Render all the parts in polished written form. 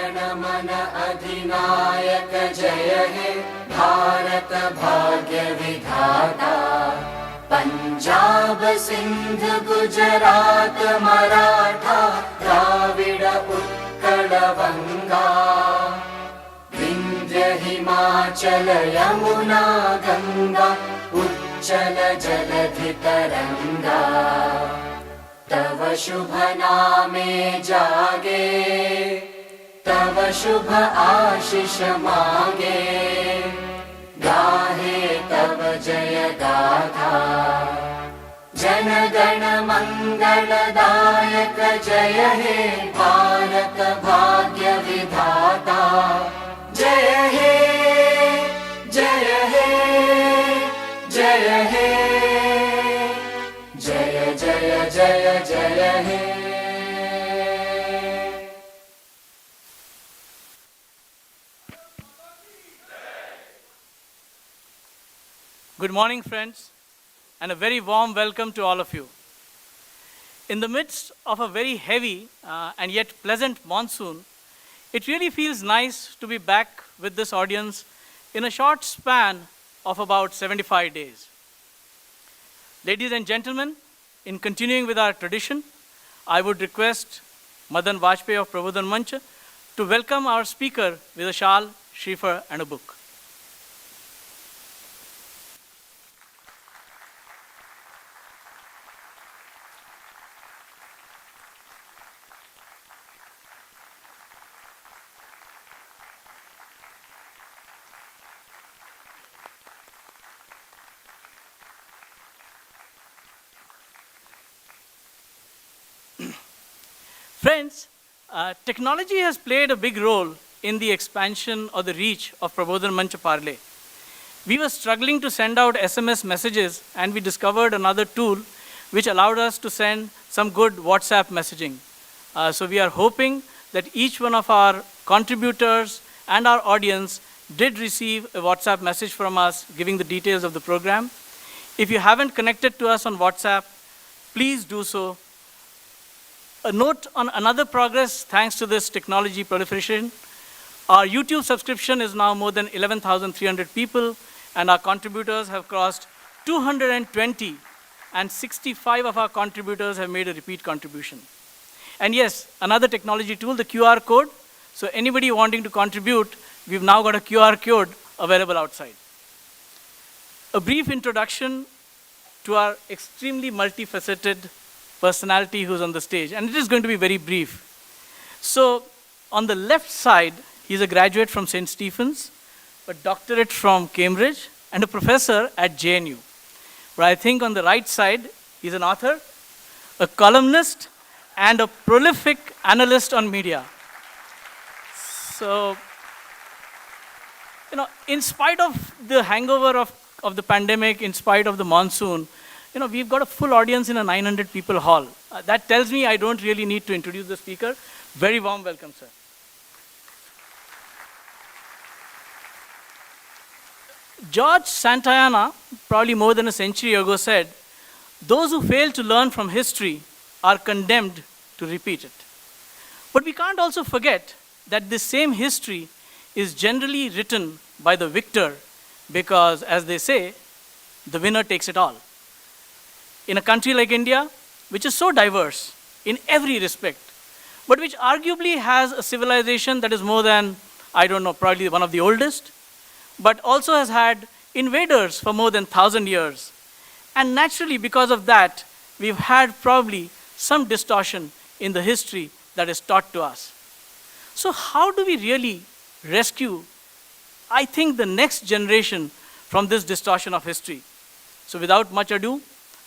गण मन अधिनायक जय हे भारत भाग्य विधाता। पंजाब सिंध गुजरात मराठा द्राविड उत्कल बंगा। विंध्य हिमाचल यमुना गंगा उच्चल जलधि तरंगा। तव शुभ नामे जागे तव शुभ आशीष मागे। गाहे तव जय गाथा जन गण मंगलदायक जय हे भारत भाग्य विधाता। जय हे जय हे जय हे जय जय जय जय हे। Good morning, friends, and a very warm welcome to all of you. In the midst of a very heavy and yet pleasant monsoon, it really feels nice to be back with this audience in a short span of about 75 days. Ladies and gentlemen, in continuing with our tradition, I would request Madan Vajpayee of Prabodhan Manch to welcome our speaker with a shawl, shriphar, and a book. Friends, technology has played a big role in the expansion or the reach of Prabodhan Manch Parlay. We were struggling to send out SMS messages, and we discovered another tool which allowed us to send some good WhatsApp messaging. So we are hoping that each one of our contributors and our audience did receive a WhatsApp message from us giving the details of the program. If you haven't connected to us on WhatsApp, please do so. A note on another progress thanks to this technology proliferation. Our YouTube subscription is now more than 11,300 people, and our contributors have crossed 220, and 65 of our contributors have made a repeat contribution. And yes, another technology tool, the QR code. So anybody wanting to contribute, we've now got a QR code available outside. A brief introduction to our extremely multifaceted personality who's on the stage, and it is going to be very brief. So on the left side, he's a graduate from St. Stephen's, a doctorate from Cambridge, and a professor at JNU. But I think on the right side, he's an author, a columnist, and a prolific analyst on media. So, in spite of the hangover of the pandemic, in spite of the monsoon, we've got a full audience in a 900 people hall. That tells me I don't really need to introduce the speaker. Very warm welcome, sir. George Santayana, probably more than a century ago, said, "Those who fail to learn from history are condemned to repeat it." But we can't also forget that this same history is generally written by the victor because, as they say, the winner takes it all. In a country like India, which is so diverse in every respect, but which arguably has a civilization that is more than, probably one of the oldest, but also has had invaders for more than 1,000 years. And naturally, because of that, we've had probably some distortion in the history that is taught to us. So how do we really rescue, I think, the next generation from this distortion of history? So without much ado,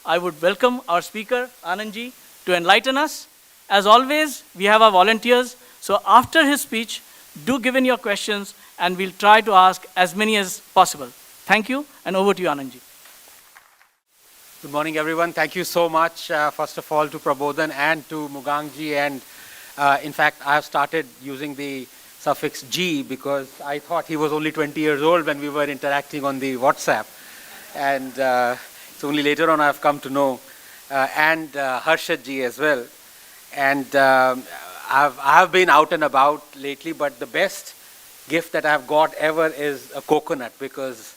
I would welcome our speaker, Anand, to enlighten us. As always, we have our volunteers. So after his speech, do give in your questions, and we'll try to ask as many as possible. Thank you, and over to you, Anand. Good morning, everyone. Thank you so much, first of all, to Prabodhan and to Mugangji. And in fact, I have started using the suffix G because I thought he was only 20 years old when we were interacting on the WhatsApp. And it's only later on I've come to know. And Harshad Ji as well. And I have been out and about lately, but the best gift that I've got ever is a coconut, because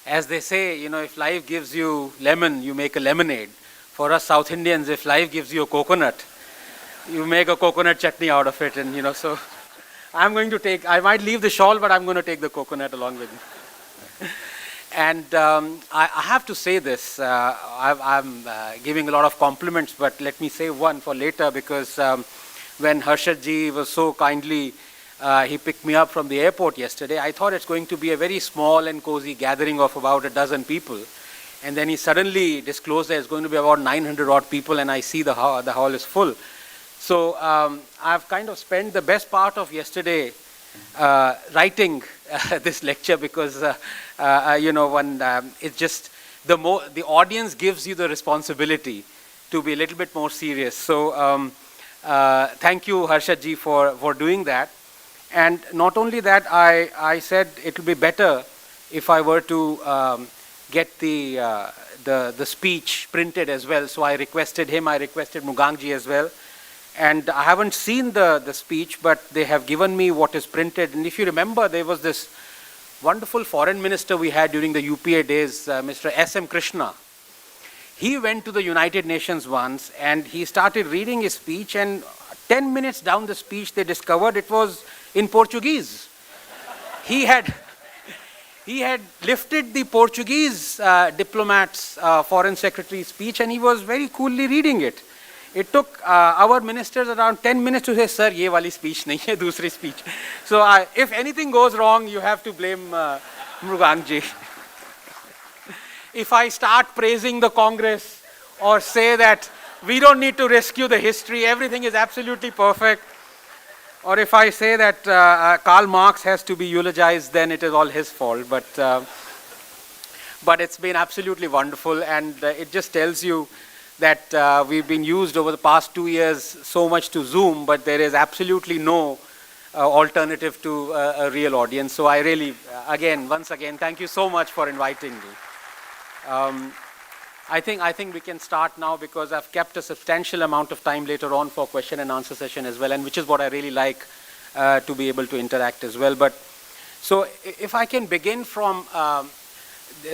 as they say, if life gives you lemon, you make a lemonade. For us South Indians, if life gives you a coconut, you make a coconut chutney out of it. And so I might leave the shawl, but I'm going to take the coconut along with me. And I have to say this, I'm giving a lot of compliments, but let me say one for later, because when Harshad ji was so kindly, he picked me up from the airport yesterday, I thought it's going to be a very small and cozy gathering of about a dozen people. And then he suddenly disclosed that it's going to be about 900 odd people, and I see the hall is full. So I've kind of spent the best part of yesterday writing this lecture, because when it's just the audience gives you the responsibility to be a little bit more serious. So thank you, Harshad ji, for doing that. And not only that, I said it will be better if I were to get the speech printed as well. So I requested him, I requested Mugang ji as well. And I haven't seen the speech, but they have given me what is printed. And if you remember, there was this wonderful foreign minister we had during the UPA days, Mr. S.M. Krishna. He went to the United Nations once, and he started reading his speech, and 10 minutes down the speech, they discovered it was in Portuguese. He had lifted the Portuguese diplomat's foreign secretary's speech, and he was very coolly reading it. It took our ministers around 10 minutes to say, "Sir, ye wali speech nahi hai, dusri speech." So if anything goes wrong, you have to blame Mugang ji. If I start praising the Congress or say that we don't need to rescue the history, everything is absolutely perfect, or if I say that Karl Marx has to be eulogized, then it is all his fault. But it's been absolutely wonderful, and it just tells you that we've been used over the past 2 years so much to Zoom, but there is absolutely no alternative to a real audience. So I really, once again, thank you so much for inviting me. I think we can start now, because I've kept a substantial amount of time later on for question and answer session as well, and which is what I really like, to be able to interact as well. But so if I can begin from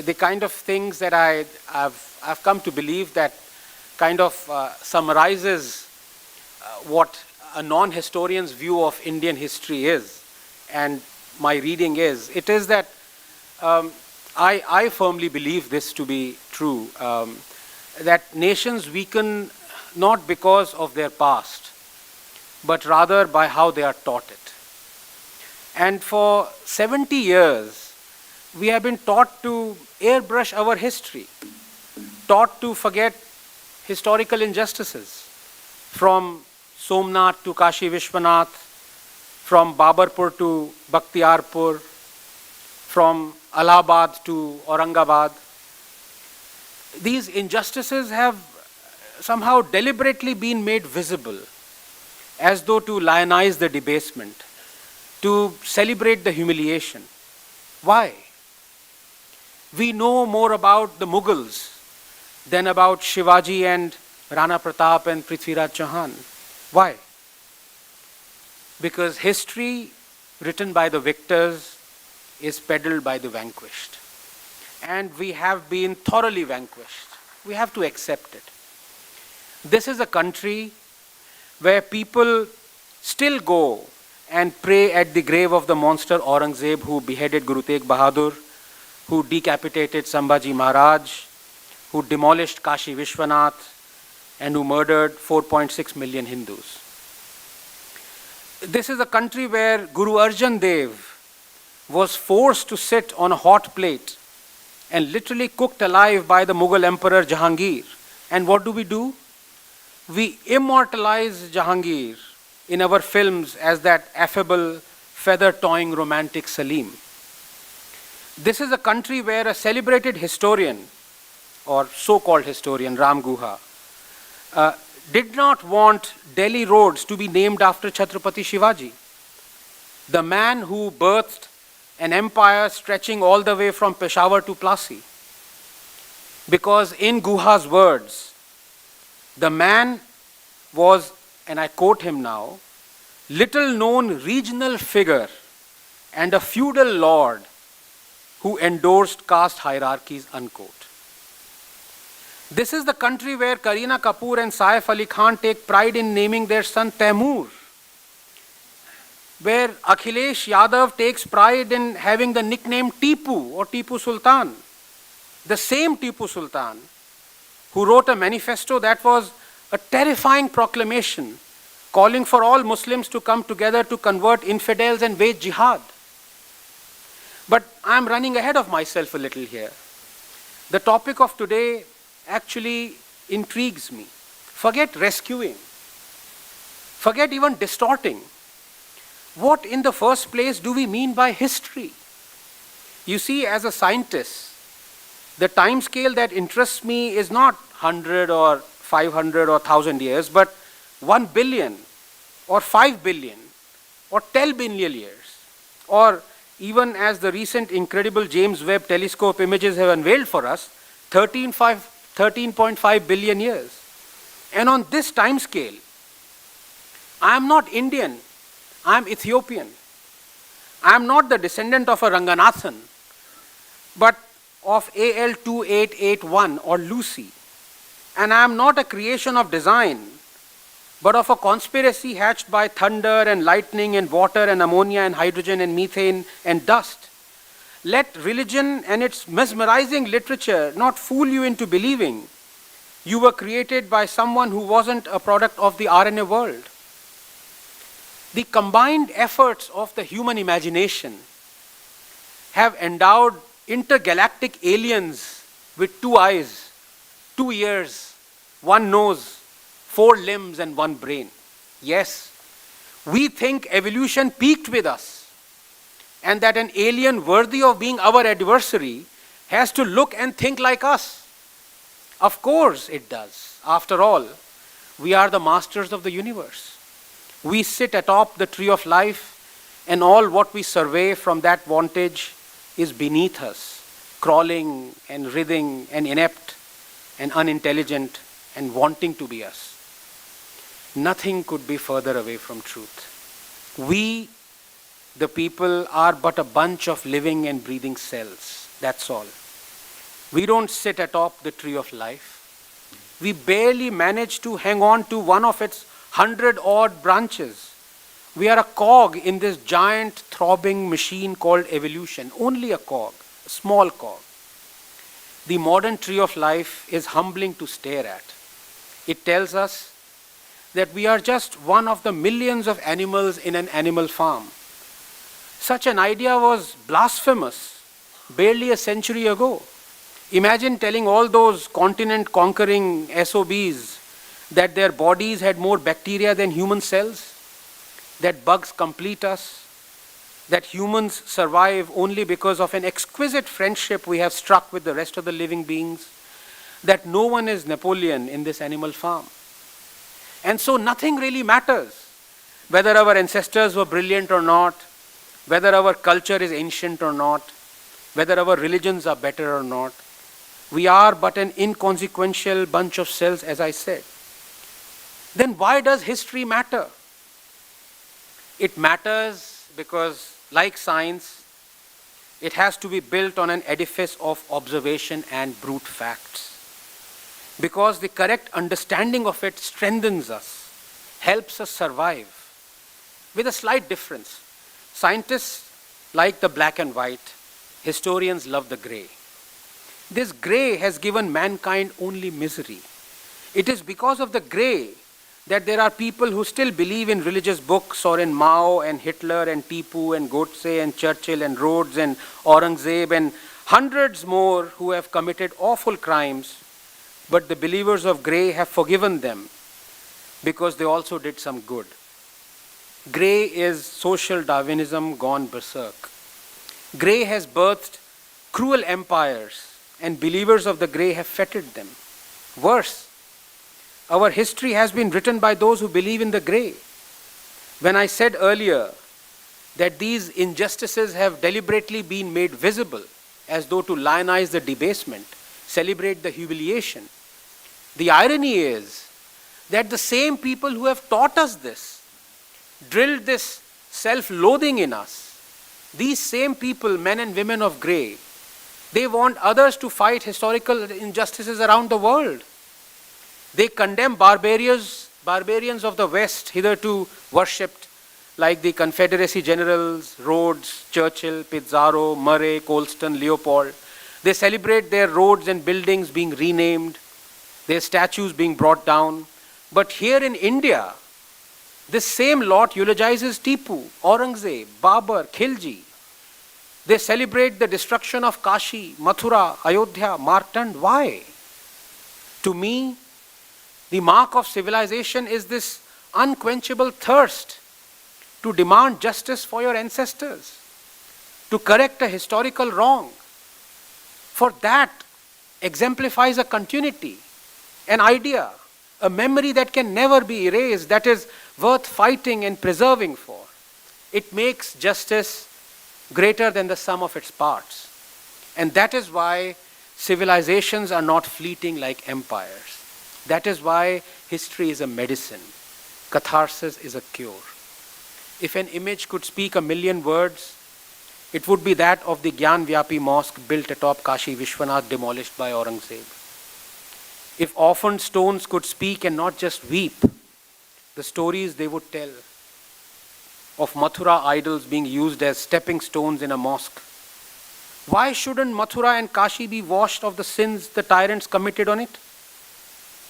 the kind of things that I've come to believe that kind of summarizes what a non-historian's view of Indian history is, and my reading is, it is that I firmly believe this to be true, that nations weaken not because of their past, but rather by how they are taught it. And for 70 years, we have been taught to airbrush our history, taught to forget historical injustices, from Somnath to Kashi Vishwanath, from Babarpur to Bakhtiarpur, from Allahabad to Aurangabad. These injustices have somehow deliberately been made visible, as though to lionize the debasement, to celebrate the humiliation. Why? We know more about the Mughals than about Shivaji and Rana Pratap and Prithviraj Chauhan. Why? Because history written by the victors is peddled by the vanquished. And we have been thoroughly vanquished. We have to accept it. This is a country where people still go and pray at the grave of the monster Aurangzeb, who beheaded Guru Tegh Bahadur, who decapitated Sambhaji Maharaj, who demolished Kashi Vishwanath, and who murdered 4.6 million Hindus. This is a country where Guru Arjan Dev was forced to sit on a hot plate and literally cooked alive by the Mughal Emperor Jahangir. And what do? We immortalize Jahangir in our films as that affable, feather-toying romantic Salim. This is a country where a celebrated historian, or so-called historian, Ram Guha, did not want Delhi roads to be named after Chhatrapati Shivaji, the man who birthed an empire stretching all the way from Peshawar to Plassey. Because in Guha's words, the man was, and I quote him now, little known regional figure and a feudal lord who endorsed caste hierarchies, unquote. This is the country where Kareena Kapoor and Saif Ali Khan take pride in naming their son Taimur, where Akhilesh Yadav takes pride in having the nickname Tipu or Tipu Sultan, the same Tipu Sultan who wrote a manifesto that was a terrifying proclamation calling for all Muslims to come together to convert infidels and wage jihad. But I'm running ahead of myself a little here. The topic of today actually intrigues me. Forget rescuing. Forget even distorting. What in the first place do we mean by history? You see, as a scientist, the time scale that interests me is not 100 or 500 or 1,000 years, but 1 billion or 5 billion or 10 billion years, or even as the recent incredible James Webb telescope images have unveiled for us, 13.5 billion years. And on this time scale, I am not Indian, I am Ethiopian. I am not the descendant of a Ranganathan, but of AL2881 or Lucy. And I am not a creation of design, but of a conspiracy hatched by thunder and lightning and water and ammonia and hydrogen and methane and dust. Let religion and its mesmerizing literature not fool you into believing you were created by someone who wasn't a product of the RNA world. The combined efforts of the human imagination have endowed intergalactic aliens with 2 eyes, 2 ears, 1 nose, 4 limbs and 1 brain. Yes, we think evolution peaked with us, and that an alien worthy of being our adversary has to look and think like us. Of course it does. After all, we are the masters of the universe. We sit atop the tree of life, and all what we survey from that vantage is beneath us, crawling and writhing and inept and unintelligent and wanting to be us. Nothing could be further away from truth. We, the people, are but a bunch of living and breathing cells. That's all. We don't sit atop the tree of life. We barely manage to hang on to one of its 100-odd branches. We are a cog in this giant throbbing machine called evolution. Only a cog, a small cog. The modern tree of life is humbling to stare at. It tells us that we are just one of the millions of animals in an animal farm. Such an idea was blasphemous barely a century ago. Imagine telling all those continent-conquering SOBs that their bodies had more bacteria than human cells, that bugs complete us, that humans survive only because of an exquisite friendship we have struck with the rest of the living beings, that no one is Napoleon in this animal farm. And so nothing really matters, whether our ancestors were brilliant or not, whether our culture is ancient or not, whether our religions are better or not. We are but an inconsequential bunch of cells, as I said. Then why does history matter? It matters because, like science, it has to be built on an edifice of observation and brute facts. Because the correct understanding of it strengthens us, helps us survive. With a slight difference. Scientists like the black and white, historians love the grey. This grey has given mankind only misery. It is because of the grey that there are people who still believe in religious books or in Mao and Hitler and Tipu and Godse and Churchill and Rhodes and Aurangzeb and hundreds more who have committed awful crimes, but the believers of grey have forgiven them because they also did some good. Grey is social Darwinism gone berserk. Grey has birthed cruel empires, and believers of the grey have fettered them. Worse, our history has been written by those who believe in the grey. When I said earlier that these injustices have deliberately been made visible, as though to lionize the debasement, celebrate the humiliation, the irony is that the same people who have taught us this drilled this self-loathing in us. These same people, men and women of grey, they want others to fight historical injustices around the world. They condemn barbarians of the West, hitherto worshipped, like the Confederacy generals, Rhodes, Churchill, Pizarro, Murray, Colston, Leopold. They celebrate their roads and buildings being renamed, their statues being brought down. But here in India, this same lot eulogizes Tipu, Aurangzeb, Babur, Khilji. They celebrate the destruction of Kashi, Mathura, Ayodhya, Martand. Why? To me, the mark of civilization is this unquenchable thirst to demand justice for your ancestors, to correct a historical wrong. For that exemplifies a continuity, an idea, a memory that can never be erased, that is worth fighting and preserving for. It makes justice greater than the sum of its parts. And that is why civilizations are not fleeting like empires. That is why history is a medicine. Catharsis is a cure. If an image could speak 1,000,000 words, it would be that of the Gyan Vyapi mosque built atop Kashi Vishwanath, demolished by Aurangzeb. If orphaned stones could speak and not just weep, the stories they would tell of Mathura idols being used as stepping stones in a mosque. Why shouldn't Mathura and Kashi be washed of the sins the tyrants committed on it?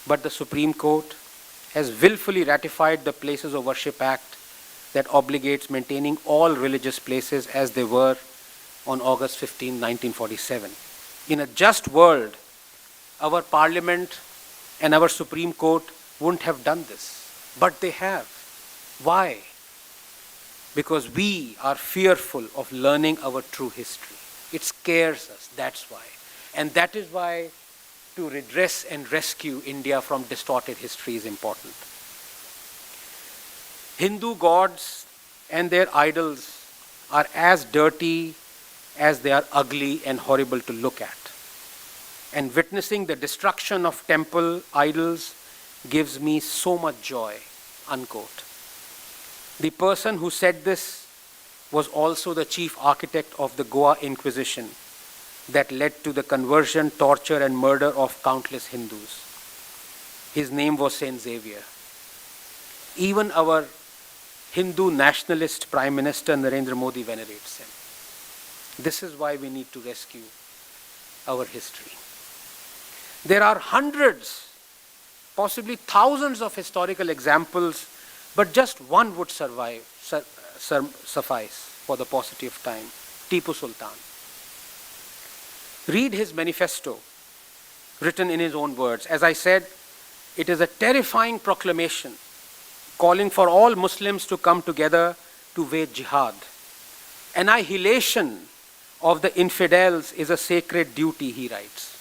But the Supreme Court has willfully ratified the Places of Worship Act that obligates maintaining all religious places as they were on August 15, 1947. In a just world, our Parliament and our Supreme Court wouldn't have done this. But they have. Why? Because we are fearful of learning our true history. It scares us, that's why. And that is why to redress and rescue India from distorted history is important. Hindu gods and their idols are as dirty as they are ugly and horrible to look at. And witnessing the destruction of temple idols gives me so much joy, unquote. The person who said this was also the chief architect of the Goa Inquisition that led to the conversion, torture and murder of countless Hindus. His name was Saint Xavier. Even our Hindu nationalist Prime Minister Narendra Modi venerates him. This is why we need to rescue our history. There are hundreds, possibly thousands of historical examples, but just one would suffice for the paucity of time. Tipu Sultan. Read his manifesto, written in his own words. As I said, it is a terrifying proclamation calling for all Muslims to come together to wage jihad. Annihilation of the infidels is a sacred duty, he writes.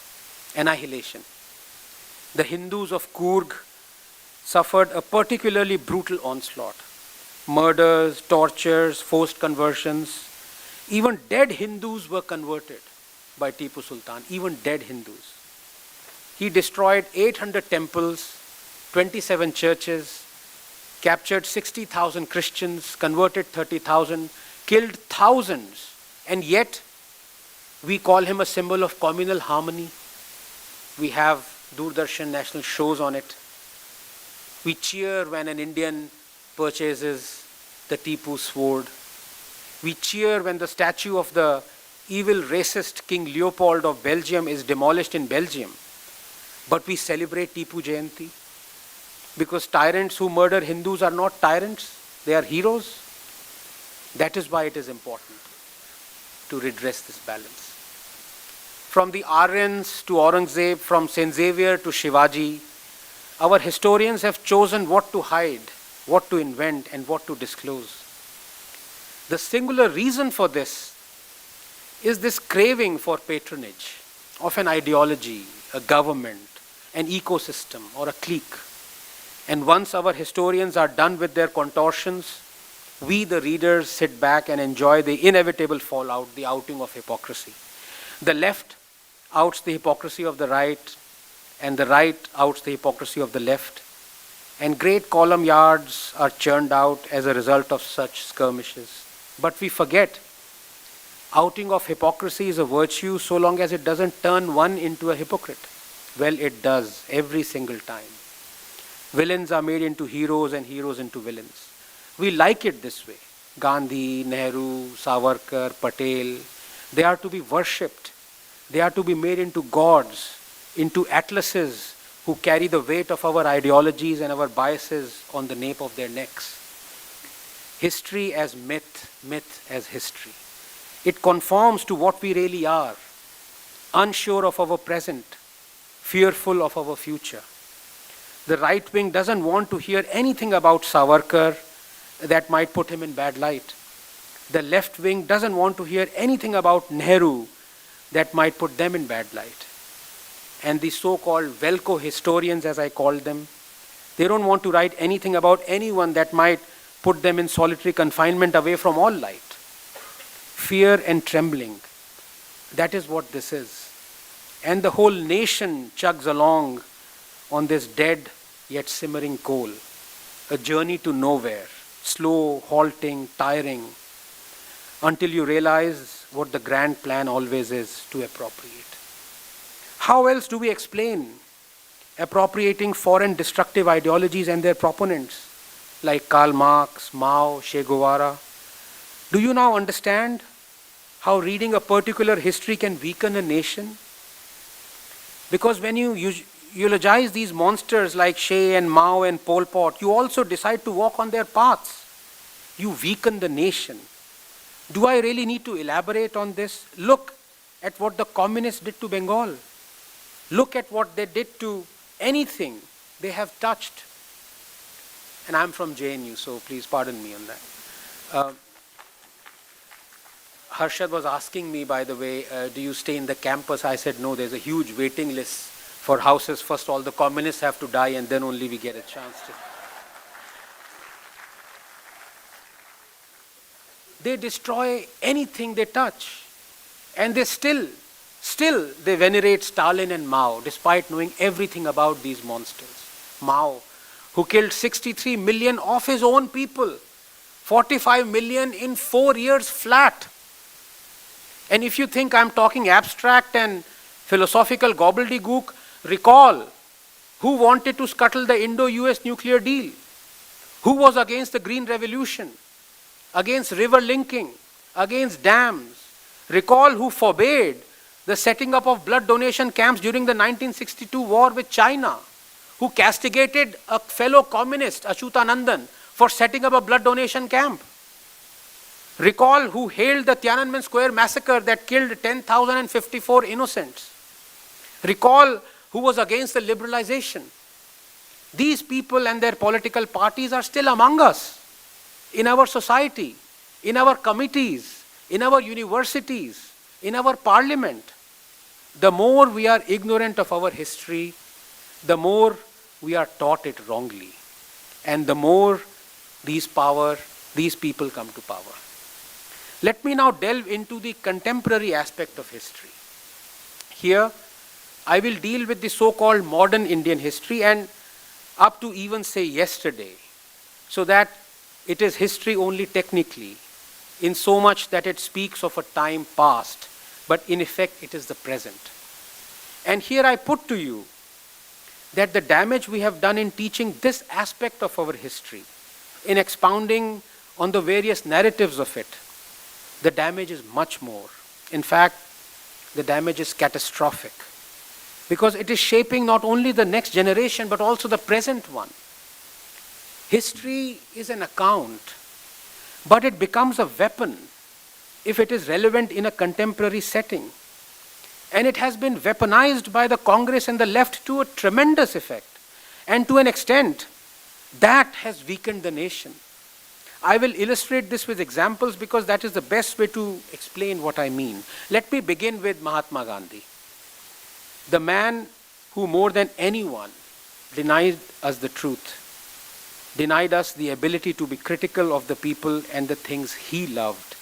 Annihilation. The Hindus of Coorg suffered a particularly brutal onslaught. Murders, tortures, forced conversions. Even dead Hindus were converted by Tipu Sultan, even dead Hindus. He destroyed 800 temples, 27 churches, captured 60,000 Christians, converted 30,000, killed thousands, and yet we call him a symbol of communal harmony. We have Doordarshan national shows on it. We cheer when an Indian purchases the Tipu sword. We cheer when the statue of the evil racist King Leopold of Belgium is demolished in Belgium. But we celebrate Tipu Jayanti because tyrants who murder Hindus are not tyrants, they are heroes. That is why it is important to redress this balance. From the Aryans to Aurangzeb, from Saint Xavier to Shivaji, our historians have chosen what to hide, what to invent, and what to disclose. The singular reason for this is this craving for patronage of an ideology, a government, an ecosystem, or a clique. And once our historians are done with their contortions, we, the readers, sit back and enjoy the inevitable fallout, the outing of hypocrisy. The left outs the hypocrisy of the right, and the right outs the hypocrisy of the left. and great column yards are churned out as a result of such skirmishes. But we forget, outing of hypocrisy is a virtue so long as it doesn't turn one into a hypocrite. Well, it does every single time. Villains are made into heroes and heroes into villains. We like it this way. Gandhi, Nehru, Savarkar, Patel, they are to be worshipped. They are to be made into gods, into atlases who carry the weight of our ideologies and our biases on the nape of their necks. History as myth, myth as history. It conforms to what we really are, unsure of our present, fearful of our future. The right wing doesn't want to hear anything about Savarkar that might put him in bad light. The left wing doesn't want to hear anything about Nehru that might put them in bad light. And the so-called Velco historians, as I call them, they don't want to write anything about anyone that might put them in solitary confinement away from all light. Fear and trembling, that is what this is. And the whole nation chugs along on this dead yet simmering coal, a journey to nowhere, slow, halting, tiring, until you realize what the grand plan always is, to appropriate. How else do we explain appropriating foreign destructive ideologies and their proponents like Karl Marx, Mao, Che Guevara? Do you now understand how reading a particular history can weaken a nation? Because when you eulogize these monsters like Che and Mao and Pol Pot, you also decide to walk on their paths. You weaken the nation. Do I really need to elaborate on this? Look at what the communists did to Bengal. Look at what they did to anything they have touched. And I'm from JNU, so please pardon me on that. Harshad was asking me, by the way, do you stay in the campus? I said, no, there's a huge waiting list for houses. First all the communists have to die and then only we get a chance to. They destroy anything they touch. And they still they venerate Stalin and Mao, despite knowing everything about these monsters. Mao, who killed 63 million of his own people, 45 million in 4 years flat. And if you think I'm talking abstract and philosophical gobbledygook, recall who wanted to scuttle the Indo-US nuclear deal, who was against the Green Revolution, against river linking, against dams. Recall who forbade the setting up of blood donation camps during the 1962 war with China, who castigated a fellow communist, Achyutanandan, for setting up a blood donation camp. Recall who hailed the Tiananmen Square massacre that killed 10,054 innocents. Recall who was against the liberalization. These people and their political parties are still among us, in our society, in our committees, in our universities, in our parliament. The more we are ignorant of our history, the more we are taught it wrongly. And the more these people come to power. Let me now delve into the contemporary aspect of history. Here, I will deal with the so-called modern Indian history and up to even say yesterday, so that it is history only technically, in so much that it speaks of a time past, but in effect it is the present. And here I put to you that the damage we have done in teaching this aspect of our history, in expounding on the various narratives of it, the damage is much more. In fact, the damage is catastrophic, because it is shaping not only the next generation but also the present one. History is an account, but it becomes a weapon if it is relevant in a contemporary setting. And it has been weaponized by the Congress and the left to a tremendous effect. And to an extent, that has weakened the nation. I will illustrate this with examples because that is the best way to explain what I mean. Let me begin with Mahatma Gandhi, the man who more than anyone denied us the truth, denied us the ability to be critical of the people and the things he loved,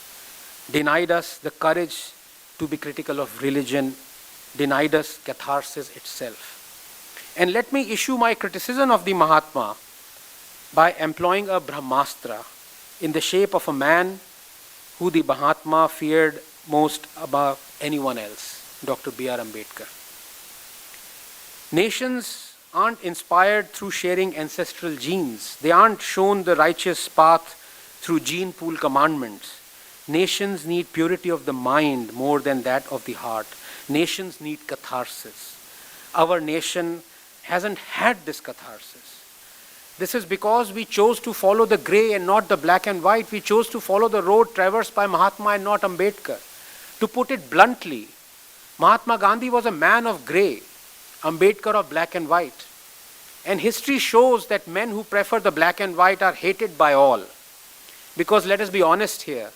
denied us the courage to be critical of religion, denied us catharsis itself. And let me issue my criticism of the Mahatma by employing a Brahmastra in the shape of a man who the Mahatma feared most above anyone else, Dr. B.R. Ambedkar. Nations aren't inspired through sharing ancestral genes. They aren't shown the righteous path through gene pool commandments. Nations need purity of the mind more than that of the heart. Nations need catharsis. Our nation hasn't had this catharsis. This is because we chose to follow the grey and not the black and white. We chose to follow the road traversed by Mahatma and not Ambedkar. To put it bluntly, Mahatma Gandhi was a man of grey, Ambedkar of black and white. And history shows that men who prefer the black and white are hated by all. Because let us be honest here,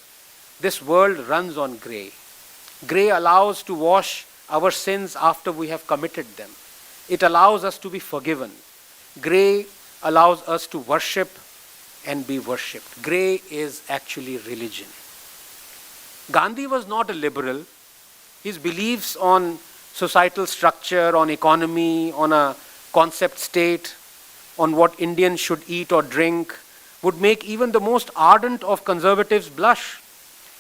this world runs on grey. Grey allows to wash our sins after we have committed them. It allows us to be forgiven. Grey allows us to worship and be worshipped. Grey is actually religion. Gandhi was not a liberal. His beliefs on societal structure, on economy, on a concept state, on what Indians should eat or drink, would make even the most ardent of conservatives blush.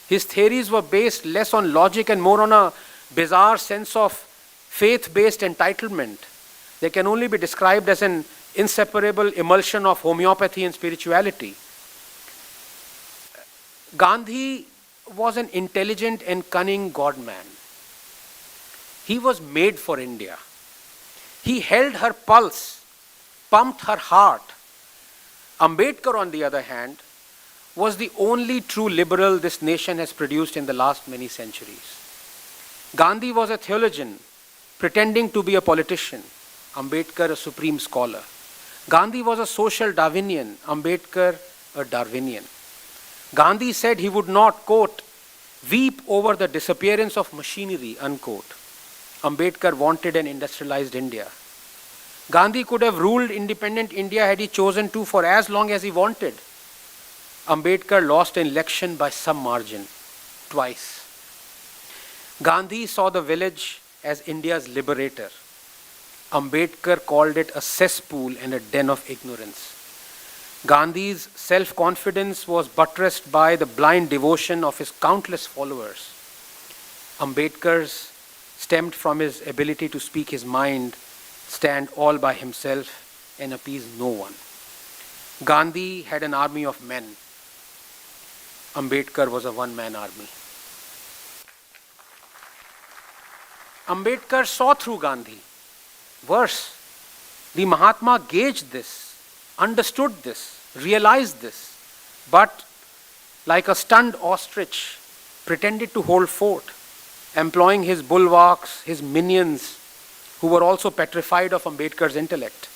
His theories were based less on logic and more on a bizarre sense of faith-based entitlement. They can only be described as an inseparable emulsion of homeopathy and spirituality. Gandhi was an intelligent and cunning God-man. He was made for India. He held her pulse, pumped her heart. Ambedkar, on the other hand, was the only true liberal this nation has produced in the last many centuries. Gandhi was a theologian, pretending to be a politician. Ambedkar, a supreme scholar. Gandhi was a social Darwinian, Ambedkar, a Darwinian. Gandhi said he would not, quote, weep over the disappearance of machinery, unquote. Ambedkar wanted an industrialized India. Gandhi could have ruled independent India had he chosen to for as long as he wanted. Ambedkar lost an election by some margin, twice. Gandhi saw the village as India's liberator. Ambedkar called it a cesspool and a den of ignorance. Gandhi's self-confidence was buttressed by the blind devotion of his countless followers. Ambedkar's stemmed from his ability to speak his mind, stand all by himself, and appease no one. Gandhi had an army of men. Ambedkar was a one-man army. Ambedkar saw through Gandhi. Worse, the Mahatma gauged this, understood this, realized this, but like a stunned ostrich, pretended to hold fort, employing his bulwarks, his minions, who were also petrified of Ambedkar's intellect.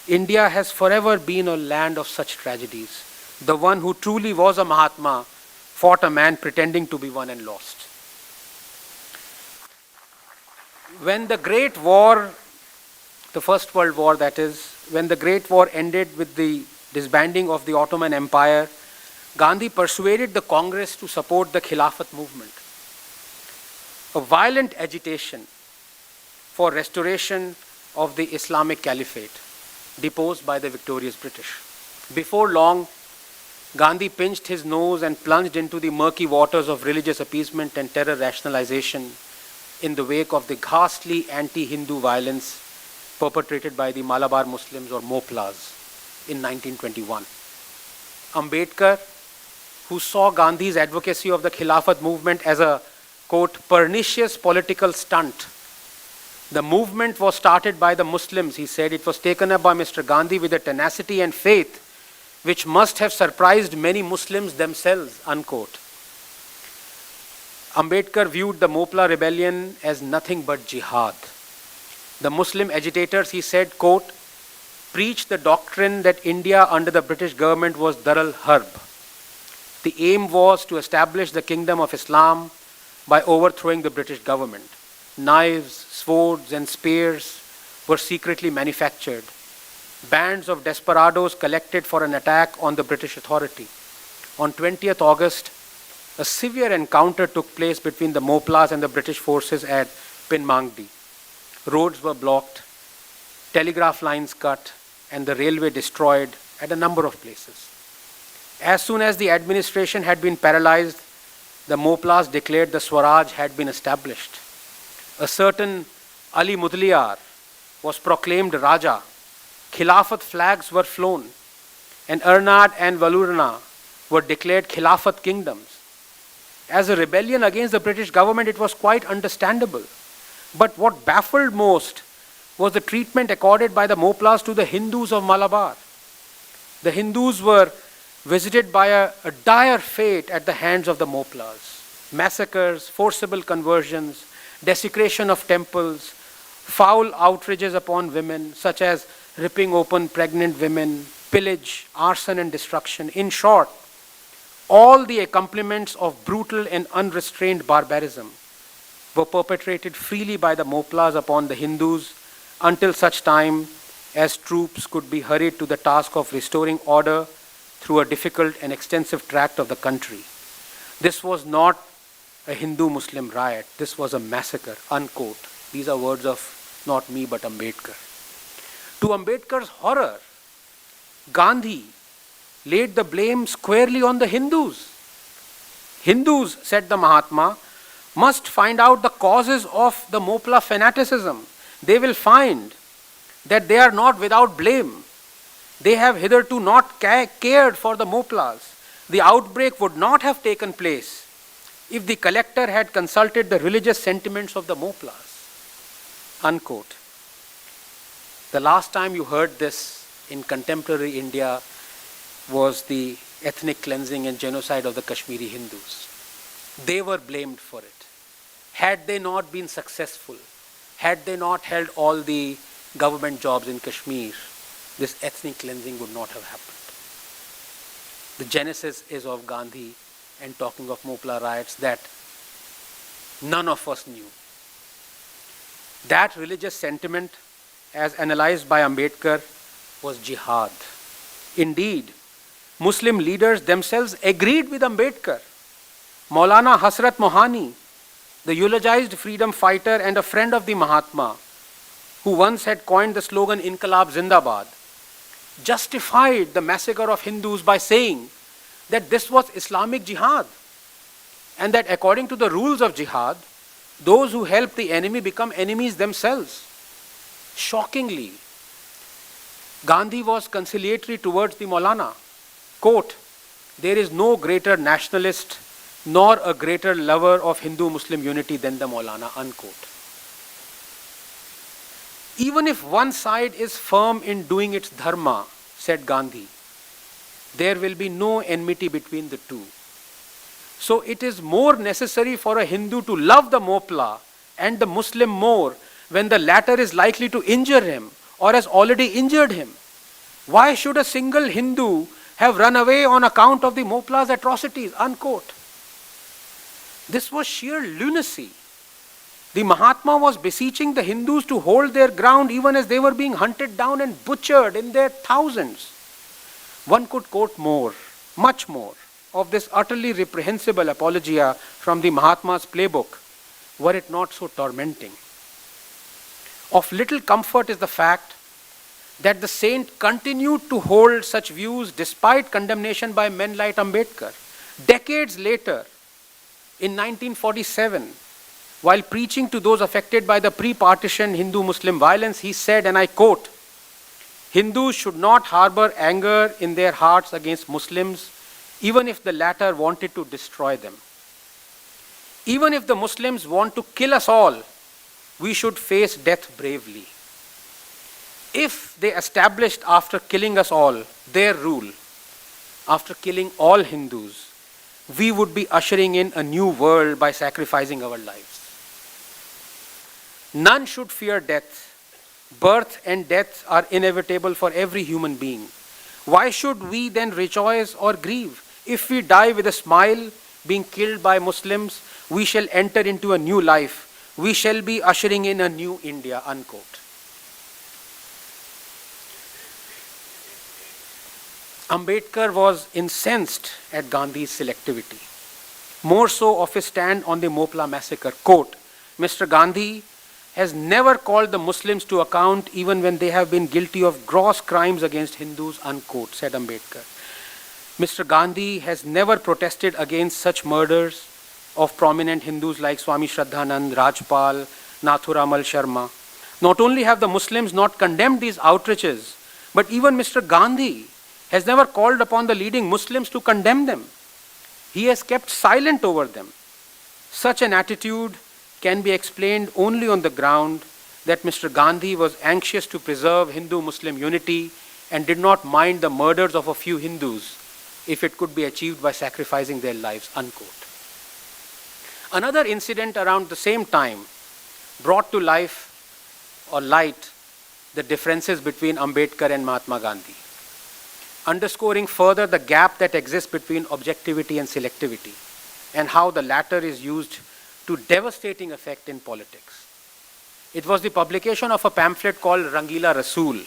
India has forever been a land of such tragedies. The one who truly was a Mahatma fought a man pretending to be one and lost. When the Great War, the First World War that is, when the Great War ended with the disbanding of the Ottoman Empire, Gandhi persuaded the Congress to support the Khilafat movement. A violent agitation for restoration of the Islamic Caliphate, deposed by the victorious British. Before long, Gandhi pinched his nose and plunged into the murky waters of religious appeasement and terror rationalization in the wake of the ghastly anti-Hindu violence perpetrated by the Malabar Muslims or Moplas in 1921. Ambedkar, who saw Gandhi's advocacy of the Khilafat movement as a, quote, pernicious political stunt. The movement was started by the Muslims, he said. It was taken up by Mr. Gandhi with a tenacity and faith which must have surprised many Muslims themselves, unquote. Ambedkar viewed the Mopla rebellion as nothing but jihad. The Muslim agitators, he said, quote, preached the doctrine that India under the British government was Daral Harb. The aim was to establish the kingdom of Islam by overthrowing the British government. Knives, swords, and spears were secretly manufactured. Bands of desperadoes collected for an attack on the British authority. On 20th August, a severe encounter took place between the Moplas and the British forces at Pinmangdi. Roads were blocked, telegraph lines cut, and the railway destroyed at a number of places. As soon as the administration had been paralyzed, the Moplas declared the Swaraj had been established. A certain Ali Mudliyar was proclaimed Raja. Khilafat flags were flown, and Arnad and Valurna were declared Khilafat kingdoms. As a rebellion against the British government, it was quite understandable. But what baffled most was the treatment accorded by the Moplas to the Hindus of Malabar. The Hindus were visited by a dire fate at the hands of the Moplas. Massacres, forcible conversions, desecration of temples, foul outrages upon women, such as ripping open pregnant women, pillage, arson and destruction. In short, all the accompaniments of brutal and unrestrained barbarism were perpetrated freely by the Moplas upon the Hindus until such time as troops could be hurried to the task of restoring order through a difficult and extensive tract of the country. This was not a Hindu-Muslim riot. This was a massacre, unquote. These are words of not me but Ambedkar. To Ambedkar's horror, Gandhi laid the blame squarely on the Hindus. Hindus, said the Mahatma, must find out the causes of the Mopla fanaticism. They will find that they are not without blame. They have hitherto not cared for the Moplas. The outbreak would not have taken place if the collector had consulted the religious sentiments of the Moplas. Unquote. The last time you heard this in contemporary India was the ethnic cleansing and genocide of the Kashmiri Hindus. They were blamed for it. Had they not been successful, had they not held all the government jobs in Kashmir, this ethnic cleansing would not have happened. The genesis is of Gandhi and talking of Mopla riots that none of us knew. That religious sentiment, as analyzed by Ambedkar, was jihad. Indeed, Muslim leaders themselves agreed with Ambedkar. Maulana Hasrat Mohani, the eulogized freedom fighter and a friend of the Mahatma, who once had coined the slogan Inqilab Zindabad, justified the massacre of Hindus by saying that this was Islamic jihad and that according to the rules of jihad, those who help the enemy become enemies themselves. Shockingly, Gandhi was conciliatory towards the Maulana. Quote, there is no greater nationalist nor a greater lover of Hindu-Muslim unity than the Maulana, unquote. Even if one side is firm in doing its dharma, said Gandhi, there will be no enmity between the two. So it is more necessary for a Hindu to love the Mopla and the Muslim more when the latter is likely to injure him or has already injured him. Why should a single Hindu have run away on account of the Mopla's atrocities, unquote. This was sheer lunacy. The Mahatma was beseeching the Hindus to hold their ground even as they were being hunted down and butchered in their thousands. One could quote more, much more, of this utterly reprehensible apologia from the Mahatma's playbook, were it not so tormenting. Of little comfort is the fact that the saint continued to hold such views despite condemnation by men like Ambedkar. Decades later, in 1947, while preaching to those affected by the pre-partition Hindu-Muslim violence, he said, and I quote, Hindus should not harbor anger in their hearts against Muslims, even if the latter wanted to destroy them. Even if the Muslims want to kill us all, we should face death bravely. If they established after killing us all their rule, after killing all Hindus, we would be ushering in a new world by sacrificing our lives. None should fear death. Birth and death are inevitable for every human being. Why should we then rejoice or grieve? If we die with a smile, being killed by Muslims, we shall enter into a new life. We shall be ushering in a new India, unquote. Ambedkar was incensed at Gandhi's selectivity, more so of his stand on the Mopla massacre. Quote, Mr. Gandhi, has never called the Muslims to account even when they have been guilty of gross crimes against Hindus, unquote, said Ambedkar. Mr. Gandhi has never protested against such murders of prominent Hindus like Swami Shraddhanand, Rajpal, Nathuramal Sharma. Not only have the Muslims not condemned these outrages, but even Mr. Gandhi has never called upon the leading Muslims to condemn them. He has kept silent over them. Such an attitude can be explained only on the ground that Mr. Gandhi was anxious to preserve Hindu-Muslim unity and did not mind the murders of a few Hindus if it could be achieved by sacrificing their lives, unquote. Another incident around the same time brought to life or light the differences between Ambedkar and Mahatma Gandhi, underscoring further the gap that exists between objectivity and selectivity, and how the latter is used to devastating effect in politics. It was the publication of a pamphlet called Rangila Rasool,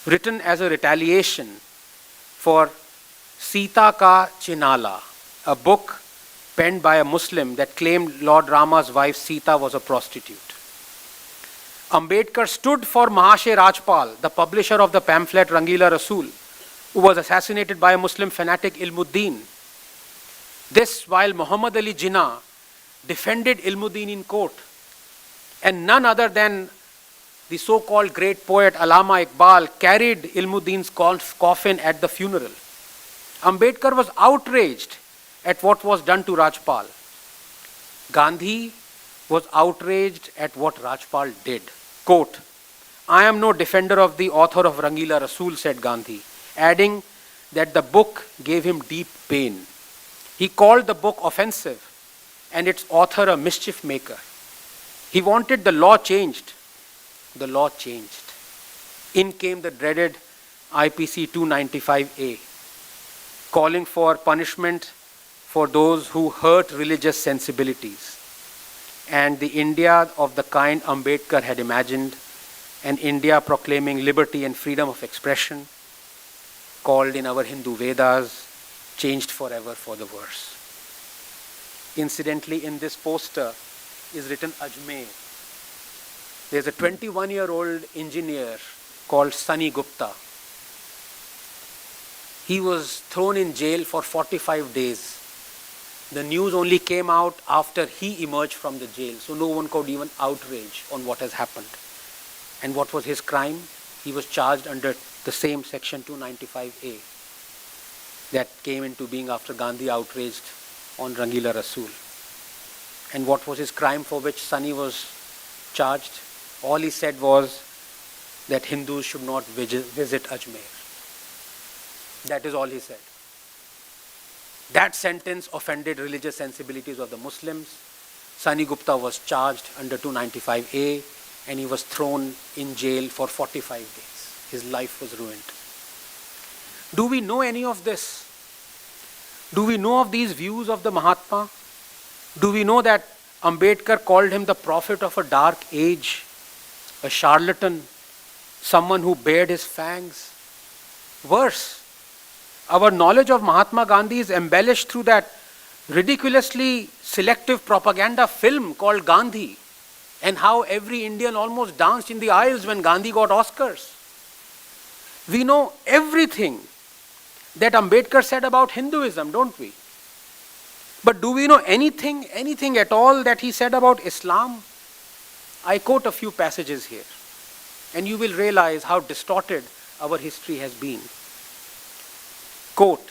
written as a retaliation for Sita Ka Chinala, a book penned by a Muslim that claimed Lord Rama's wife Sita was a prostitute. Ambedkar stood for Mahashay Rajpal, the publisher of the pamphlet Rangila Rasool, who was assassinated by a Muslim fanatic Ilmuddin. This while Muhammad Ali Jinnah defended Ilmuddin in court, and none other than the so-called great poet Allama Iqbal carried Ilmuddin's coffin at the funeral. Ambedkar was outraged at what was done to Rajpal. Gandhi was outraged at what Rajpal did. Quote, "I am no defender of the author of Rangila Rasool," said Gandhi, adding that the book gave him deep pain. He called the book offensive and its author a mischief maker. He wanted the law changed. The law changed. In came the dreaded IPC 295A, calling for punishment for those who hurt religious sensibilities. And the India of the kind Ambedkar had imagined, an India proclaiming liberty and freedom of expression, called in our Hindu Vedas, changed forever for the worse. Incidentally, in this poster is written Ajmer. There's a 21-year-old engineer called Sunny Gupta. He was thrown in jail for 45 days. The news only came out after he emerged from the jail, so no one could even outrage on what has happened. And what was his crime? He was charged under the same section 295A that came into being after Gandhi outraged on Rangila Rasool. And what was his crime for which Sunny was charged? All he said was that Hindus should not visit Ajmer. That is all he said. That sentence offended religious sensibilities of the Muslims. Sunny Gupta was charged under 295A and he was thrown in jail for 45 days. His life was ruined. Do we know any of this? Do we know of these views of the Mahatma? Do we know that Ambedkar called him the prophet of a dark age, a charlatan, someone who bared his fangs? Worse, our knowledge of Mahatma Gandhi is embellished through that ridiculously selective propaganda film called Gandhi, and how every Indian almost danced in the aisles when Gandhi got Oscars. We know everything that Ambedkar said about Hinduism, don't we? But do we know anything at all that he said about Islam? I quote a few passages here, and you will realize how distorted our history has been. Quote,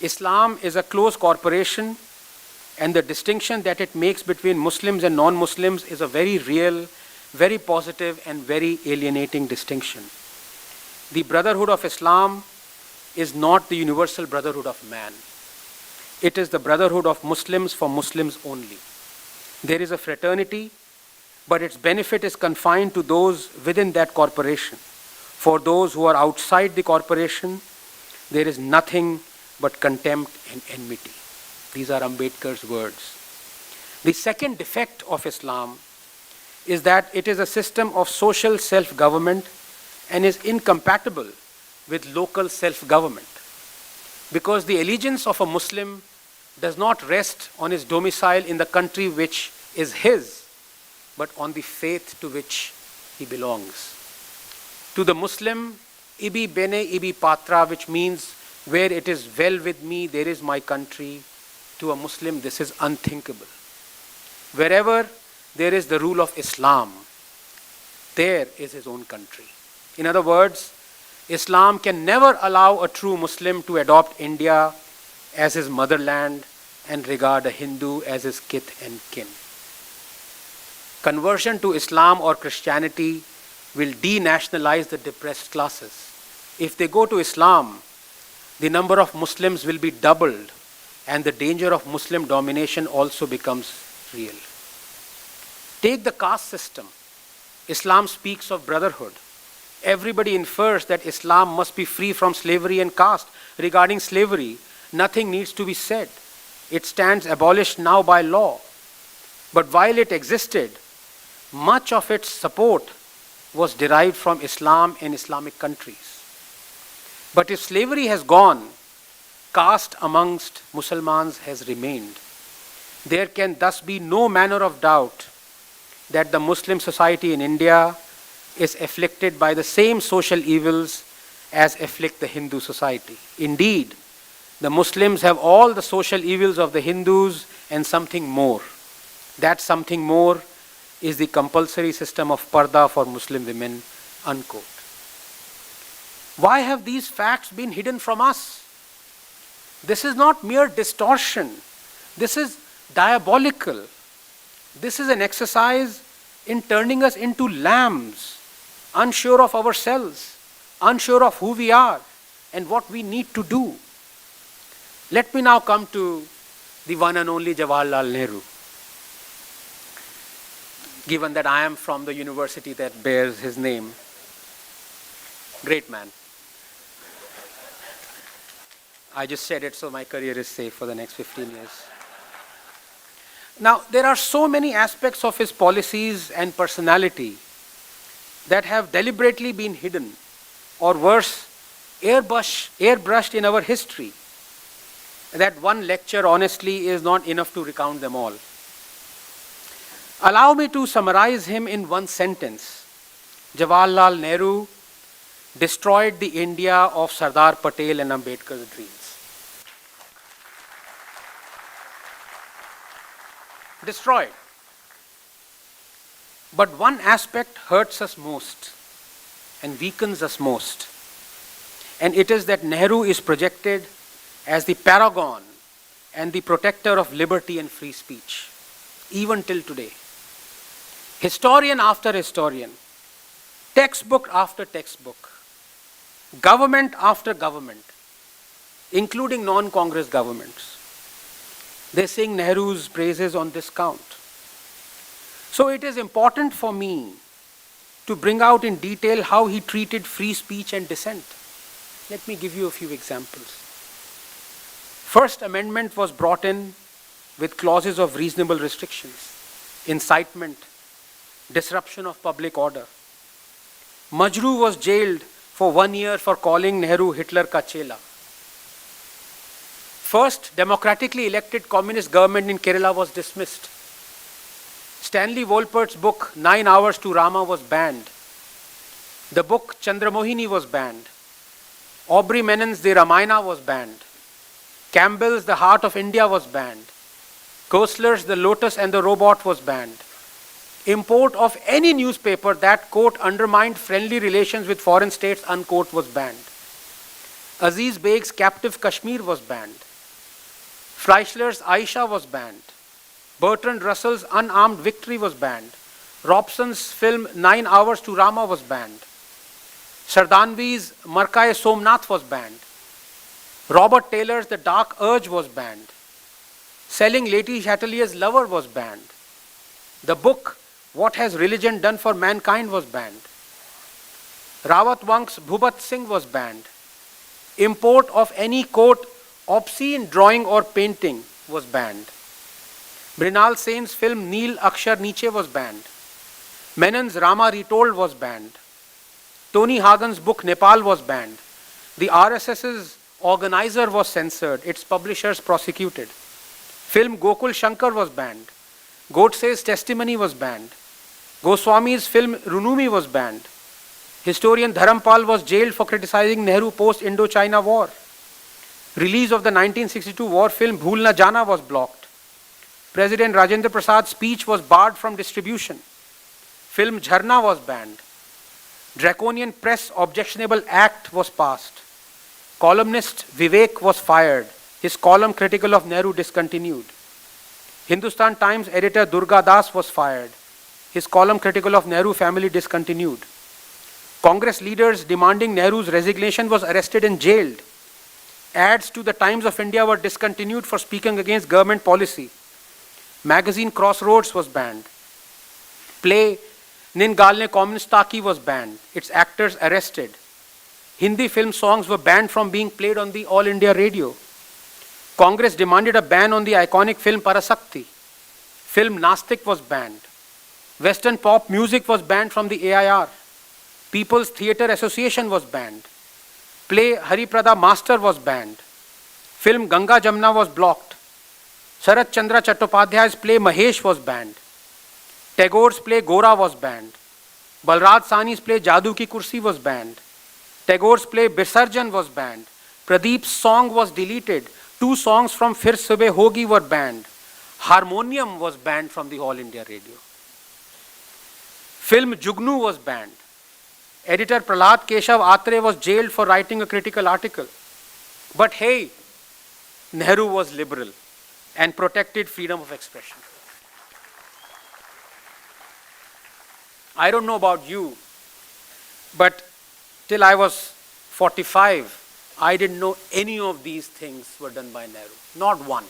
"Islam is a close corporation, and the distinction that it makes between Muslims and non-Muslims is a very real, very positive, and very alienating distinction. The brotherhood of Islam is not the universal brotherhood of man. It is the brotherhood of Muslims for Muslims only. There is a fraternity, but its benefit is confined to those within that corporation. For those who are outside the corporation, there is nothing but contempt and enmity." These are Ambedkar's words. The second defect of Islam is that it is a system of social self-government and is incompatible with local self-government. Because the allegiance of a Muslim does not rest on his domicile in the country which is his, but on the faith to which he belongs. To the Muslim, ibi bene ibi patra, which means where it is well with me, there is my country. To a Muslim, this is unthinkable. Wherever there is the rule of Islam, there is his own country. In other words, Islam can never allow a true Muslim to adopt India as his motherland and regard a Hindu as his kith and kin. Conversion to Islam or Christianity will denationalize the depressed classes. If they go to Islam, the number of Muslims will be doubled, and the danger of Muslim domination also becomes real. Take the caste system. Islam speaks of brotherhood. Everybody infers that Islam must be free from slavery and caste. Regarding slavery, nothing needs to be said. It stands abolished now by law. But while it existed, much of its support was derived from Islam and Islamic countries. But if slavery has gone, caste amongst Muslims has remained. There can thus be no manner of doubt that the Muslim society in India is afflicted by the same social evils as afflict the Hindu society. Indeed, the Muslims have all the social evils of the Hindus and something more. That something more is the compulsory system of parda for Muslim women, unquote. Why have these facts been hidden from us? This is not mere distortion. This is diabolical. This is an exercise in turning us into lambs, unsure of ourselves, unsure of who we are and what we need to do. Let me now come to the one and only Jawaharlal Nehru. Given that I am from the university that bears his name. Great man. I just said it so my career is safe for the next 15 years. Now, there are so many aspects of his policies and personality that have deliberately been hidden, or worse, airbrushed in our history, that one lecture honestly is not enough to recount them all. Allow me to summarize him in one sentence. Jawaharlal Nehru destroyed the India of Sardar Patel and Ambedkar's dreams. Destroyed. But one aspect hurts us most and weakens us most. And it is that Nehru is projected as the paragon and the protector of liberty and free speech, even till today. Historian after historian, textbook after textbook, government after government, including non-Congress governments, they sing Nehru's praises on this count. So it is important for me to bring out in detail how he treated free speech and dissent. Let me give you a few examples. First Amendment was brought in with clauses of reasonable restrictions, incitement, disruption of public order. Majru was jailed for 1 year for calling Nehru Hitler ka chela. First democratically elected communist government in Kerala was dismissed. Stanley Wolpert's book 9 Hours to Rama was banned. The book Chandramohini was banned. Aubrey Menon's The Ramayana was banned. Campbell's The Heart of India was banned. Koestler's The Lotus and the Robot was banned. Import of any newspaper that, quote, undermined friendly relations with foreign states, unquote, was banned. Aziz Beg's Captive Kashmir was banned. Fleischler's Aisha was banned. Bertrand Russell's Unarmed Victory was banned. Robson's film 9 Hours to Rama was banned. Sardanvi's Markae Somnath was banned. Robert Taylor's The Dark Urge was banned. Selling Lady Chatelier's Lover was banned. The book What Has Religion Done for Mankind was banned. Rawat Wank's Bhubat Singh was banned. Import of any, quote, obscene drawing or painting was banned. Mrinal Sen's film Neel Akshar Niche was banned. Menon's Rama Retold was banned. Tony Hagen's book Nepal was banned. The RSS's organizer was censored, its publishers prosecuted. Film Gokul Shankar was banned. Godse's Testimony was banned. Goswami's film Runumi was banned. Historian Dharampal was jailed for criticizing Nehru post-Indo-China war. Release of the 1962 war film Bhool Na Jana was blocked. President Rajendra Prasad's speech was barred from distribution. Film Jharna was banned. Draconian Press Objectionable Act was passed. Columnist Vivek was fired. His column critical of Nehru discontinued. Hindustan Times editor Durga Das was fired. His column critical of Nehru family discontinued. Congress leaders demanding Nehru's resignation was arrested and jailed. Ads to the Times of India were discontinued for speaking against government policy. Magazine Crossroads was banned. Play Nin Galne Communistaki was banned. Its actors arrested. Hindi film songs were banned from being played on the All India radio. Congress demanded a ban on the iconic film Parasakti. Film Nastik was banned. Western pop music was banned from the AIR. People's Theatre Association was banned. Play Hariprada Master was banned. Film Ganga Jamna was blocked. Sharat Chandra Chattopadhyay's play Mahesh was banned. Tagore's play Gora was banned. Balraj Sahni's play Jadoo Ki Kursi was banned. Tagore's play Bisarjan was banned. Pradeep's song was deleted. 2 songs from Fir Subeh Hogi were banned. Harmonium was banned from the All India radio. Film Jugnu was banned. Editor Prahlad Keshav Atre was jailed for writing a critical article. But hey, Nehru was liberal and protected freedom of expression. I don't know about you, but till I was 45, I didn't know any of these things were done by Nehru. Not one.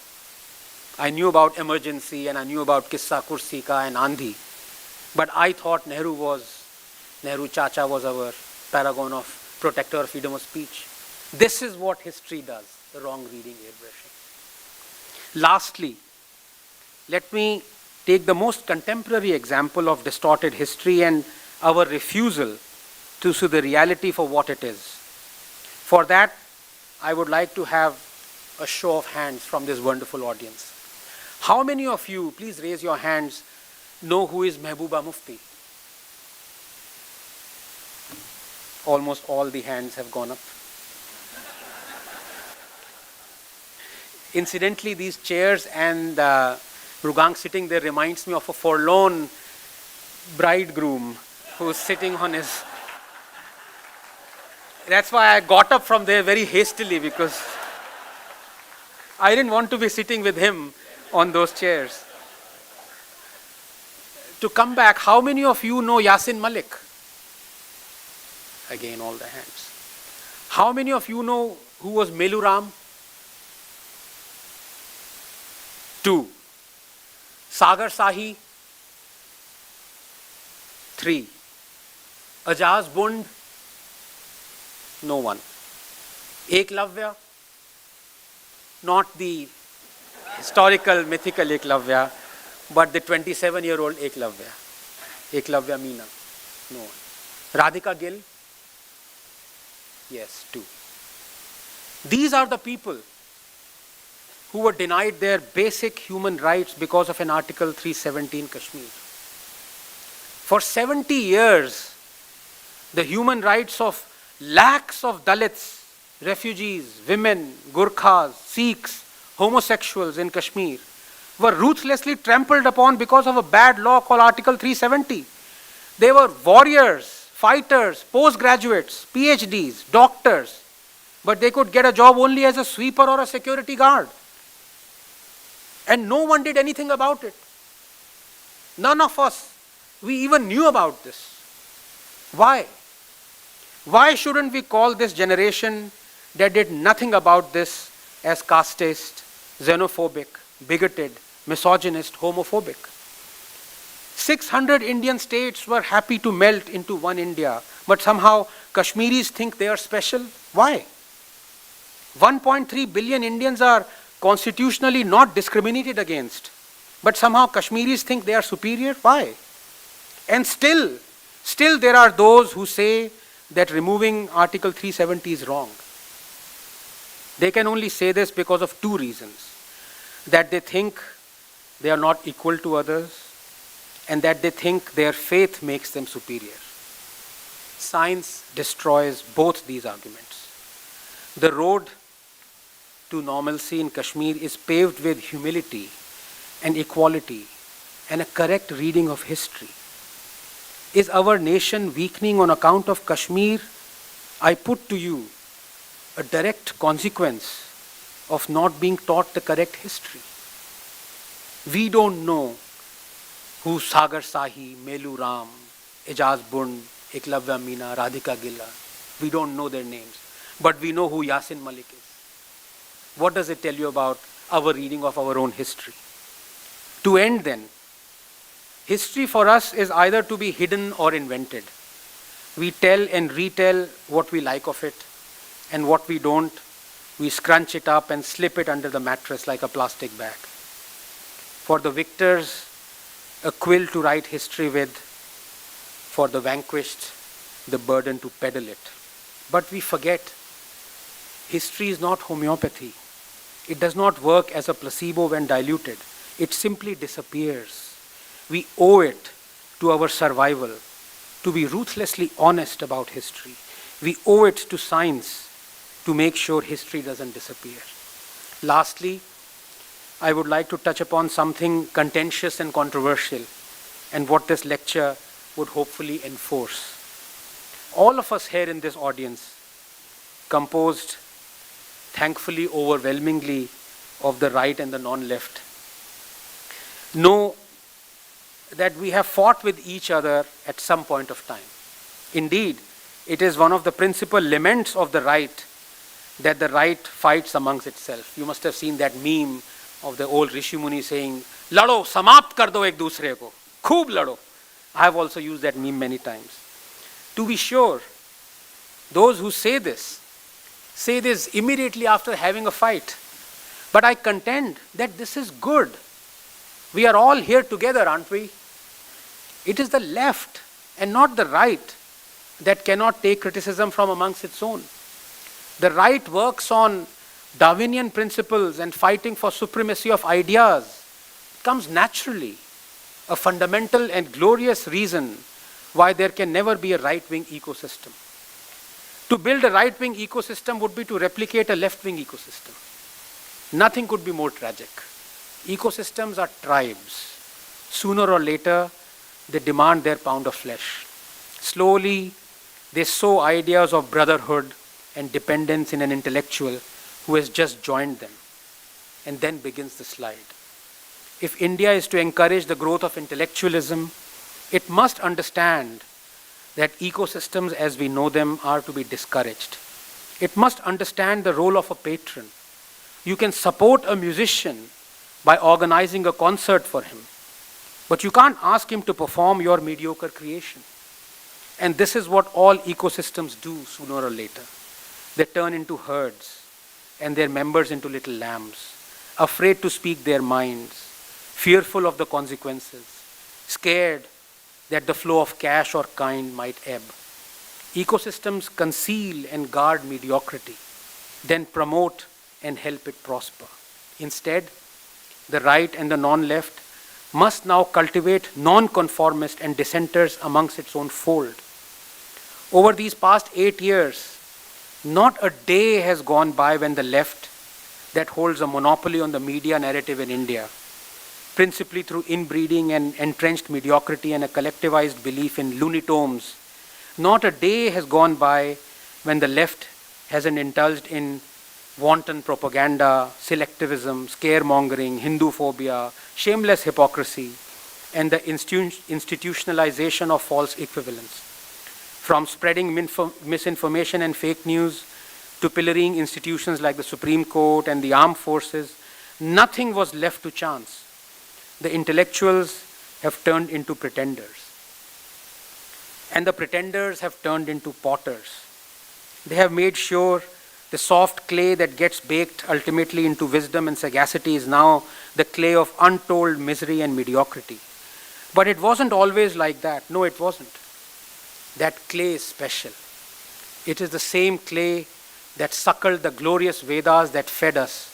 I knew about emergency and I knew about Kissa Kursi Ka and Andhi. But I thought Nehru Chacha was our paragon of protector of freedom of speech. This is what history does, the wrong reading, airbrushing. Lastly, let me take the most contemporary example of distorted history and our refusal to see the reality for what it is. For that, I would like to have a show of hands from this wonderful audience. How many of you, please raise your hands, know who is Mehbooba Mufti? Almost all the hands have gone up. Incidentally, these chairs and Rugang sitting there reminds me of a forlorn bridegroom who's sitting on his... That's why I got up from there very hastily, because I didn't want to be sitting with him on those chairs. To come back, how many of you know Yasin Malik? Again, all the hands. How many of you know who was Melu Ram? 2. Sagar Sahi? 3. Ajaz Bund? No one. Eklavya? Not the historical, mythical Eklavya, but the 27-year-old Eklavya. Eklavya Meena? No one. Radhika Gill? Yes, 2. These are the people who were denied their basic human rights because of an Article 370 in Kashmir. For 70 years, the human rights of lakhs of Dalits, refugees, women, Gurkhas, Sikhs, homosexuals in Kashmir were ruthlessly trampled upon because of a bad law called Article 370. They were warriors, fighters, postgraduates, PhDs, doctors, but they could get a job only as a sweeper or a security guard. And no one did anything about it. None of us, we even knew about this. Why? Why shouldn't we call this generation that did nothing about this as casteist, xenophobic, bigoted, misogynist, homophobic? 600 Indian states were happy to melt into one India, but somehow Kashmiris think they are special. Why? 1.3 billion Indians are constitutionally not discriminated against, but somehow Kashmiris think they are superior. Why? And still there are those who say that removing Article 370 is wrong. They can only say this because of 2 reasons. That they think they are not equal to others, and that they think their faith makes them superior. Science destroys both these arguments. The road to normalcy in Kashmir is paved with humility and equality and a correct reading of history. Is our nation weakening on account of Kashmir? I put to you a direct consequence of not being taught the correct history. We don't know who Sagar Sahi, Melu Ram, Ejaz Bund, Eklavya Meena, Radhika Gilla. We don't know their names, but we know who Yasin Malik is. What does it tell you about our reading of our own history? To end then, history for us is either to be hidden or invented. We tell and retell what we like of it, and what we don't, we scrunch it up and slip it under the mattress like a plastic bag. For the victors, a quill to write history with, for the vanquished, the burden to peddle it. But we forget, history is not homeopathy. It does not work as a placebo when diluted. It simply disappears. We owe it to our survival to be ruthlessly honest about history. We owe it to science to make sure history doesn't disappear. Lastly, I would like to touch upon something contentious and controversial, and what this lecture would hopefully enforce. All of us here in this audience, composed thankfully overwhelmingly of the right and the non-left, know that we have fought with each other at some point of time. Indeed, it is one of the principal laments of the right that the right fights amongst itself. You must have seen that meme of the old Rishi Muni saying, "Lado, samapt kar do ek dusre ko, khoob lado." I have also used that meme many times. To be sure, those who say this immediately after having a fight. But I contend that this is good. We are all here together, aren't we? It is the left and not the right that cannot take criticism from amongst its own. The right works on Darwinian principles and fighting for supremacy of ideas. It comes naturally, a fundamental and glorious reason why there can never be a right-wing ecosystem. To build a right-wing ecosystem would be to replicate a left-wing ecosystem. Nothing could be more tragic. Ecosystems are tribes. Sooner or later, they demand their pound of flesh. Slowly, they sow ideas of brotherhood and dependence in an intellectual who has just joined them. And then begins the slide. If India is to encourage the growth of intellectualism, it must understand that ecosystems as we know them are to be discouraged. It must understand the role of a patron. You can support a musician by organizing a concert for him, but you can't ask him to perform your mediocre creation. And this is what all ecosystems do sooner or later. They turn into herds and their members into little lambs, afraid to speak their minds, fearful of the consequences, scared that the flow of cash or kind might ebb. Ecosystems conceal and guard mediocrity, then promote and help it prosper. Instead, the right and the non-left must now cultivate non-conformists and dissenters amongst its own fold. Over these past 8 years, not a day has gone by when the left, that holds a monopoly on the media narrative in India, principally through inbreeding and entrenched mediocrity and a collectivized belief in lunitomes, not a day has gone by when the left hasn't indulged in wanton propaganda, selectivism, scaremongering, Hindu-phobia, shameless hypocrisy, and the institutionalization of false equivalence. From spreading misinformation and fake news to pillorying institutions like the Supreme Court and the armed forces, nothing was left to chance. The intellectuals have turned into pretenders. And the pretenders have turned into potters. They have made sure the soft clay that gets baked ultimately into wisdom and sagacity is now the clay of untold misery and mediocrity. But it wasn't always like that. No, it wasn't. That clay is special. It is the same clay that suckled the glorious Vedas that fed us,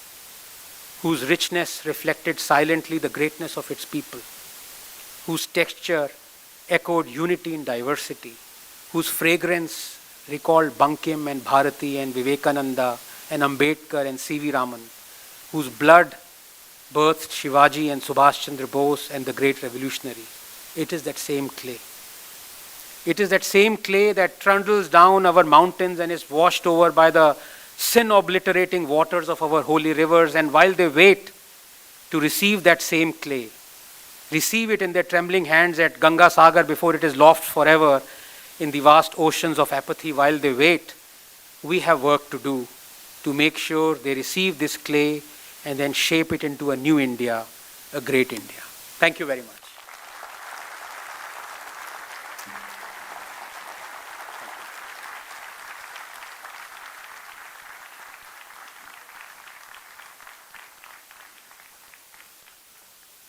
whose richness reflected silently the greatness of its people. whose texture echoed unity in diversity, whose fragrance recalled Bankim and Bharati and Vivekananda and Ambedkar and C.V. Raman, whose blood birthed Shivaji and Subhash Chandra Bose and the great revolutionary. It is that same clay. It is that same clay that trundles down our mountains and is washed over by the sin-obliterating waters of our holy rivers, and while they wait to receive that same clay, receive it in their trembling hands at Ganga Sagar before it is lost forever in the vast oceans of apathy, while they wait, we have work to do to make sure they receive this clay and then shape it into a new India, a great India. Thank you very much.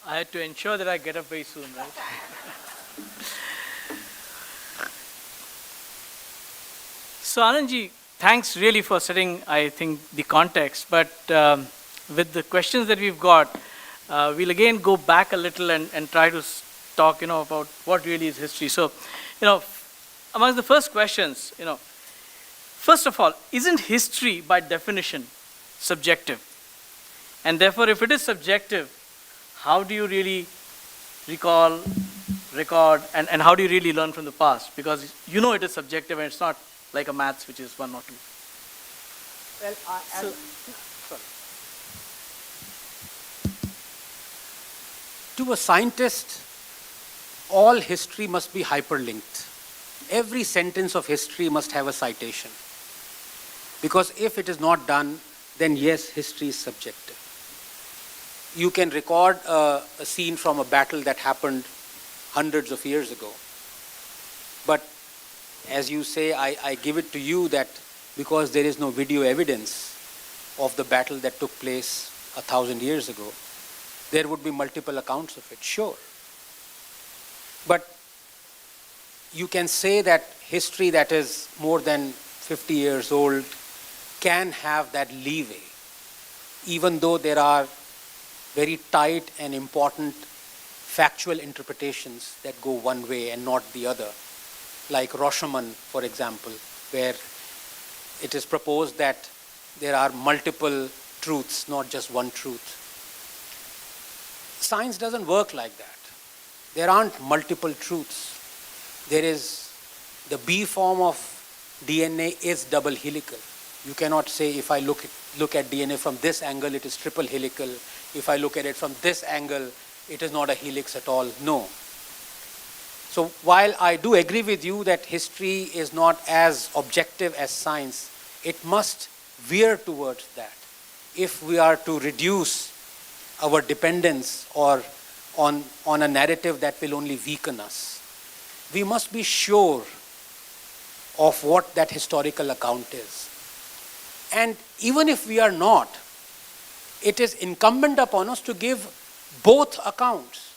I had to ensure that I get up very soon, right? So Anandji, thanks really for setting, I think, the context. But with the questions that we've got, we'll again go back a little and try to talk, about what really is history. So, amongst the first questions, first of all, isn't history by definition subjective? And therefore, if it is subjective, how do you really recall, record, and how do you really learn from the past? Because it is subjective and it's not like a maths which is 1 or 2. Well, to a scientist, all history must be hyperlinked. Every sentence of history must have a citation. Because if it is not done, then yes, history is subjective. You can record a scene from a battle that happened hundreds of years ago. But as you say, I give it to you that because there is no video evidence of the battle that took place 1,000 years ago, there would be multiple accounts of it, sure. But you can say that history that is more than 50 years old can have that leeway, even though there are very tight and important factual interpretations that go one way and not the other. Like Rashomon, for example, where it is proposed that there are multiple truths, not just one truth. Science doesn't work like that. There aren't multiple truths. There is the B form of DNA is double helical. You cannot say if I look at DNA from this angle, it is triple helical. If I look at it from this angle, it is not a helix at all. No. So while I do agree with you that history is not as objective as science, it must veer towards that. If we are to reduce our dependence or on a narrative that will only weaken us, we must be sure of what that historical account is. And even if we are not, it is incumbent upon us to give both accounts.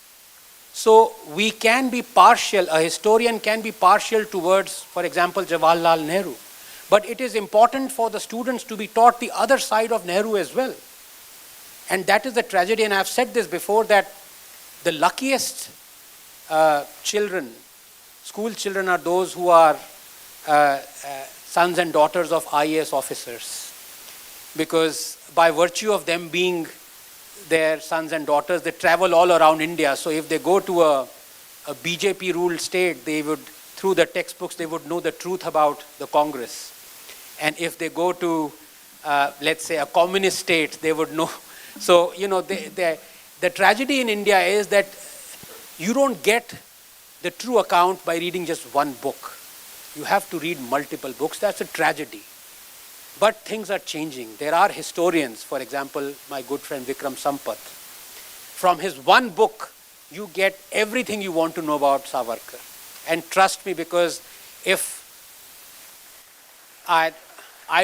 So we can be partial, a historian can be partial towards, for example, Jawaharlal Nehru. But it is important for the students to be taught the other side of Nehru as well. And that is the tragedy, and I have said this before, that the luckiest children, school children, are those who are sons and daughters of IAS officers. Because by virtue of them being their sons and daughters, they travel all around India. So if they go to a BJP-ruled state, they would, through the textbooks, they would know the truth about the Congress. And if they go to, let's say, a communist state, they would know. So, the tragedy in India is that you don't get the true account by reading just one book. You have to read multiple books. That's a tragedy. But things are changing. There are historians, for example, my good friend Vikram Sampath. From his one book, you get everything you want to know about Savarkar. And trust me, because if I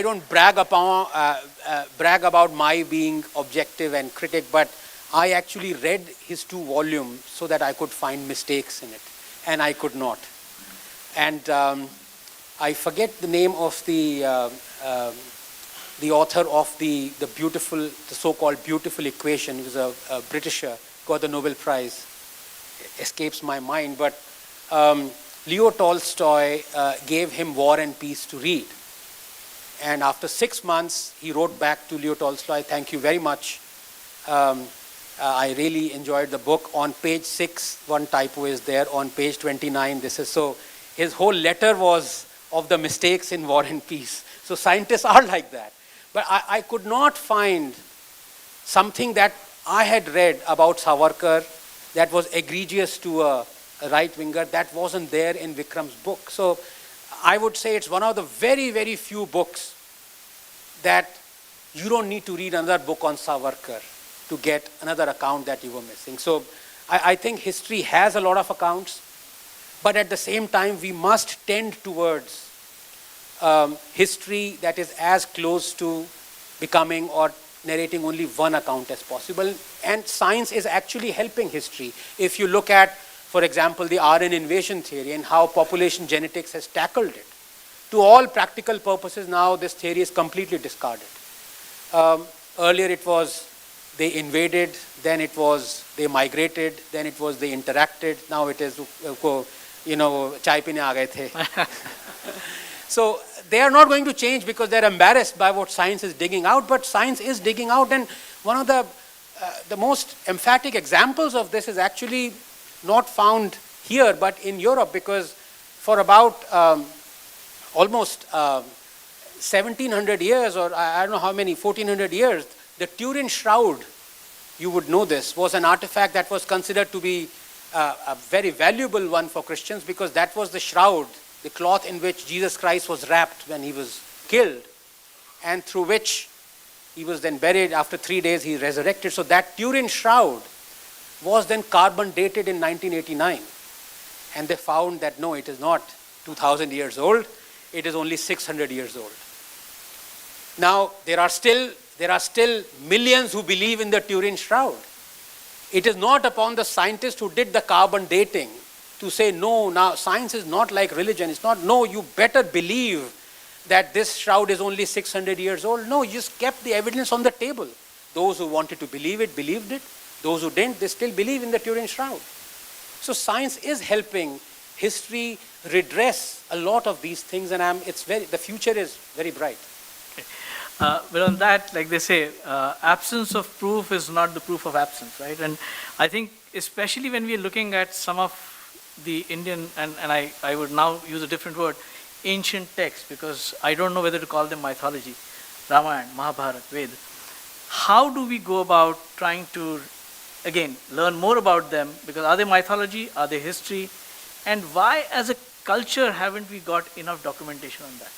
don't brag about my being objective and critic, but I actually read his 2 volumes so that I could find mistakes in it, and I could not. And I forget the name of the author of the so-called beautiful equation. He was a Britisher, got the Nobel Prize. escapes my mind, but Leo Tolstoy gave him War and Peace to read. And after 6 months, he wrote back to Leo Tolstoy, thank you very much. I really enjoyed the book. On page 6, one typo is there. On page 29, this is so. His whole letter was of the mistakes in War and Peace. So scientists are like that. But I could not find something that I had read about Savarkar that was egregious to a right-winger that wasn't there in Vikram's book. So I would say it's one of the very, very few books that you don't need to read another book on Savarkar to get another account that you were missing. So I think history has a lot of accounts, but at the same time we must tend towards history that is as close to becoming or narrating only one account as possible. And science is actually helping history. If you look at, for example, the RN invasion theory and how population genetics has tackled it, to all practical purposes now this theory is completely discarded. Earlier it was they invaded, then it was they migrated, then it was they interacted, now it is, chai pine aa gaye the. So they are not going to change because they're embarrassed by what science is digging out, but science is digging out. And one of the most emphatic examples of this is actually not found here, but in Europe, because for about almost 1700 years, or I don't know how many, 1400 years, the Turin shroud, you would know this, was an artifact that was considered to be a very valuable one for Christians, because that was the shroud, the cloth in which Jesus Christ was wrapped when he was killed, and through which he was then buried. After 3 days he resurrected. So that Turin shroud was then carbon dated in 1989. And they found that no, it is not 2000 years old, it is only 600 years old. Now there are still millions who believe in the Turin shroud. It is not upon the scientist who did the carbon dating to say, no, now science is not like religion. It's not, no, you better believe that this shroud is only 600 years old. No, you just kept the evidence on the table. Those who wanted to believe it, believed it. Those who didn't, they still believe in the Turin shroud. So science is helping history redress a lot of these things, and the future is very bright. Okay. But on that, like they say, absence of proof is not the proof of absence, right? And I think especially when we are looking at some of the Indian, and I would now use a different word, ancient texts, because I don't know whether to call them mythology, Ramayana, Mahabharata, Veda. How do we go about trying to, again, learn more about them? Because are they mythology, are they history? And why as a culture haven't we got enough documentation on that?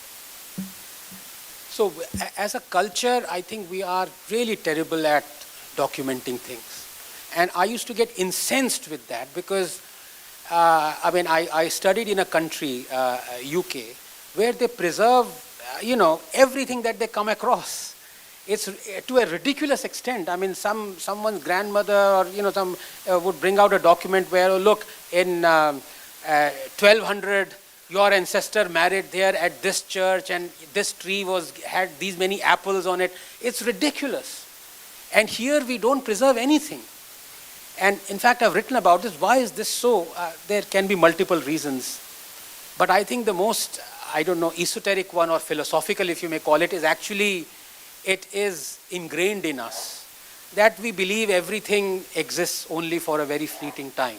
So as a culture, I think we are really terrible at documenting things. And I used to get incensed with that because I studied in a country, UK, where they preserve, everything that they come across. It's to a ridiculous extent. I mean, someone's grandmother or would bring out a document where, oh, look, in 1200, your ancestor married there at this church, and this tree had these many apples on it. It's ridiculous. And here we don't preserve anything. And in fact, I've written about this. Why is this so? There can be multiple reasons. But I think the most, esoteric one or philosophical, if you may call it, is actually, it is ingrained in us that we believe everything exists only for a very fleeting time.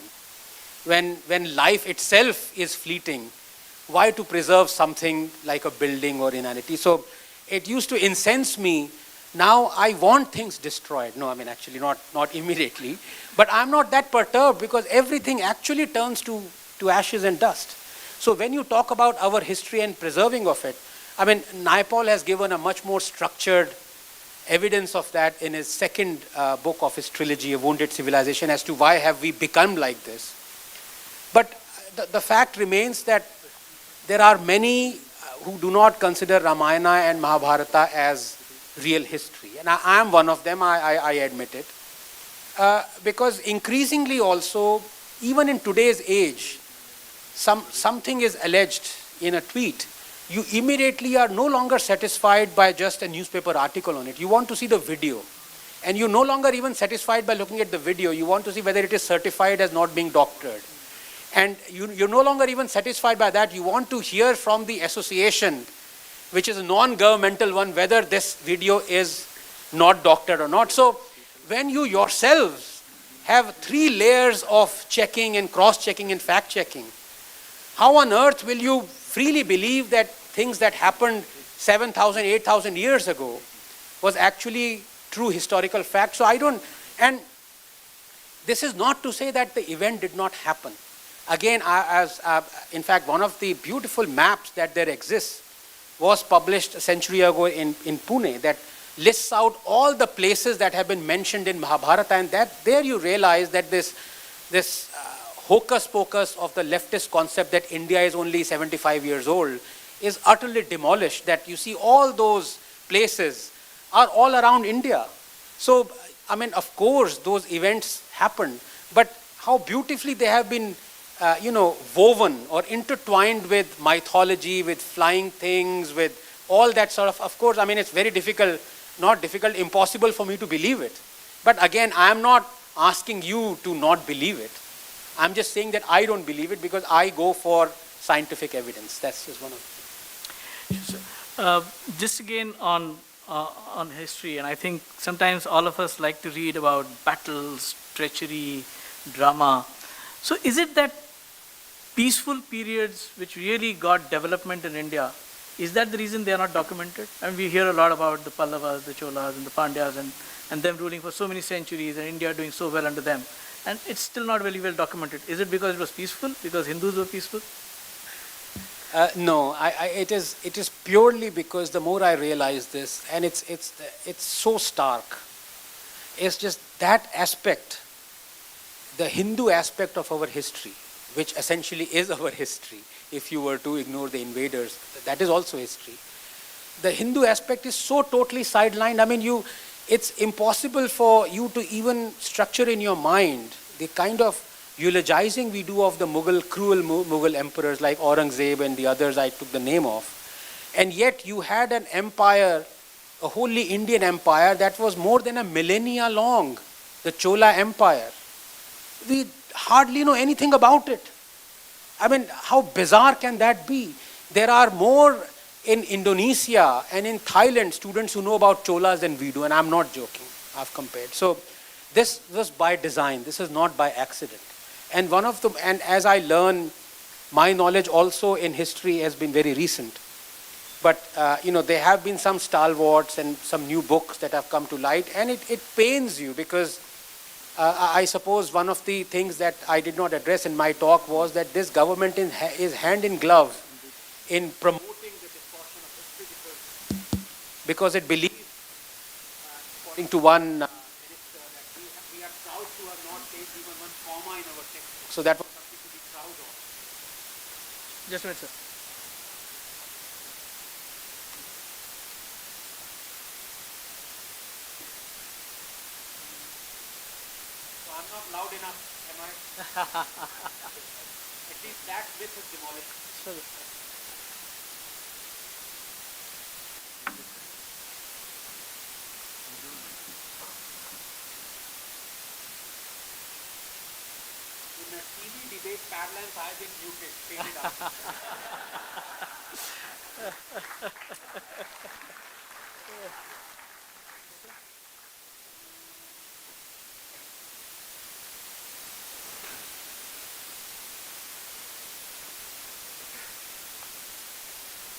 When life itself is fleeting, why to preserve something like a building or inanity? So it used to incense me. Now I want things destroyed. No, actually not immediately. But I'm not that perturbed because everything actually turns to ashes and dust. So when you talk about our history and preserving of it, Naipaul has given a much more structured evidence of that in his second book of his trilogy, A Wounded Civilization, as to why have we become like this. But the fact remains that there are many who do not consider Ramayana and Mahabharata as real history. And I am one of them, I admit it. Because increasingly also, even in today's age, something is alleged in a tweet. You immediately are no longer satisfied by just a newspaper article on it. You want to see the video. And you're no longer even satisfied by looking at the video. You want to see whether it is certified as not being doctored. And you're no longer even satisfied by that. You want to hear from the association, which is a non-governmental one, whether this video is not doctored or not. So when you yourselves have 3 layers of checking and cross-checking and fact-checking, how on earth will you freely believe that things that happened 7,000, 8,000 years ago was actually true historical fact? So I don't, and this is not to say that the event did not happen. Again, in fact, one of the beautiful maps that there exists was published a century ago in Pune that lists out all the places that have been mentioned in Mahabharata, and that there you realize that this hocus pocus of the leftist concept that India is only 75 years old is utterly demolished, that you see all those places are all around India. So, I mean, of course, those events happened, but how beautifully they have been, woven or intertwined with mythology, with flying things, with all that sort of course, I mean, it's very difficult, not difficult, impossible for me to believe it. But again, I am not asking you to not believe it. I'm just saying that I don't believe it because I go for scientific evidence. That's just one of them. Just again on history, and I think sometimes all of us like to read about battles, treachery, drama. So is it that peaceful periods which really got development in India, is that the reason they are not documented? I mean, we hear a lot about the Pallavas, the Cholas, and the Pandyas, and them ruling for so many centuries, and India doing so well under them. And it's still not very well documented. Is it because it was peaceful? Because Hindus were peaceful? No, it is purely because the more I realize this, and it's so stark. It's just that aspect, the Hindu aspect of our history, which essentially is our history. If you were to ignore the invaders, that is also history. The Hindu aspect is so totally sidelined. I mean, it's impossible for you to even structure in your mind the kind of eulogizing we do of the cruel Mughal emperors like Aurangzeb and the others I took the name of. And yet you had an empire, a wholly Indian empire that was more than a millennia long, the Chola Empire. We hardly know anything about it. I mean, how bizarre can that be? There are more in Indonesia and in Thailand students who know about Cholas than we do, and I'm not joking. I've compared. So this was by design. This is not by accident. And and as I learn, my knowledge also in history has been very recent. But there have been some stalwarts and some new books that have come to light, and it pains you because I suppose one of the things that I did not address in my talk was that this government is hand in glove in promoting the distortion of history because it believes, according to one minister, that we are proud to have not placed even one comma in our textbook. So that was something to be proud of. Just a minute, sir. I'm not loud enough, am I? At least that bit is demolished. Sure. In a TV debate parlance, I have been muted, faded out.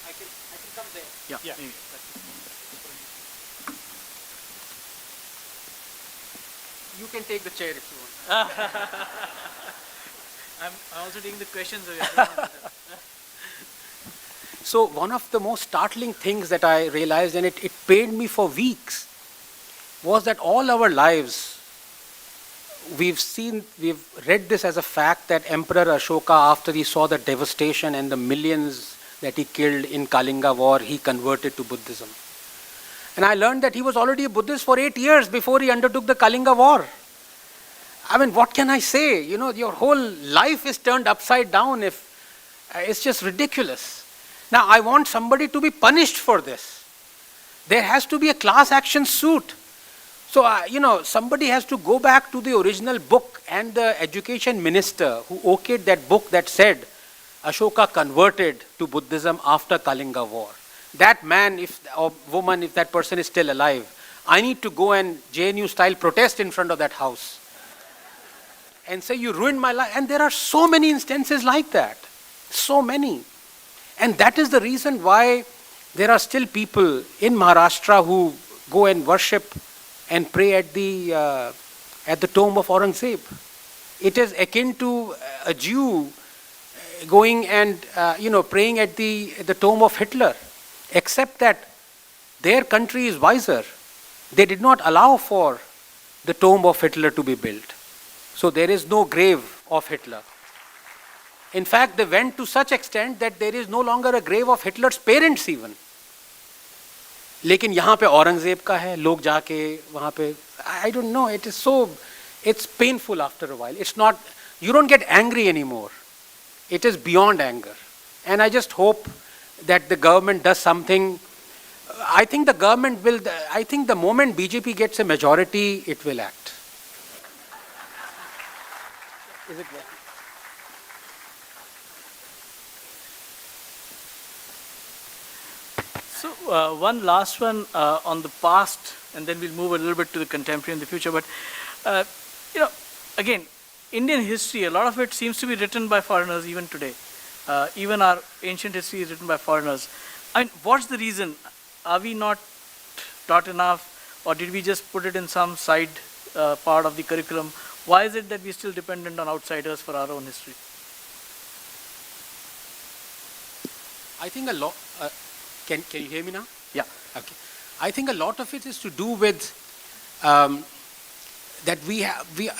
I can come there. Yeah. You can take the chair if you want. I'm also taking the questions. So one of the most startling things that I realized, and it pained me for weeks, was that all our lives, we've read this as a fact that Emperor Ashoka, after he saw the devastation and the millions that he killed in Kalinga war, he converted to Buddhism. And I learned that he was already a Buddhist for 8 years before he undertook the Kalinga war. I mean, what can I say? Your whole life is turned upside down if it's just ridiculous. Now, I want somebody to be punished for this. There has to be a class action suit. So, somebody has to go back to the original book and the education minister who okayed that book that said Ashoka converted to Buddhism after Kalinga War. That man, or woman, if that person is still alive, I need to go and JNU style protest in front of that house and say, you ruined my life. And there are so many instances like that. So many. And that is the reason why there are still people in Maharashtra who go and worship and pray at the tomb of Aurangzeb. It is akin to a Jew going and praying at the tomb of Hitler, except that their country is wiser. They did not allow for the tomb of Hitler to be built. So there is no grave of Hitler. In fact, they went to such extent that there is no longer a grave of Hitler's parents even. लेकिन यहाँ पे औरंगजेब का है, लोग जाके वहाँ पे, I don't know, it's painful after a while. It's not, you don't get angry anymore. It is beyond anger. And I just hope that the government does something. I think the government will, I think the moment BJP gets a majority, it will act. Is it working? So one last one on the past, and then we'll move a little bit to the contemporary and the future. But again, Indian history, a lot of it seems to be written by foreigners even today. Even our ancient history is written by foreigners. I mean, what's the reason? Are we not taught enough, or did we just put it in some side part of the curriculum? Why is it that we're still dependent on outsiders for our own history? I think a lot. Can you hear me now? Yeah. Okay. I think a lot of it is to do with that we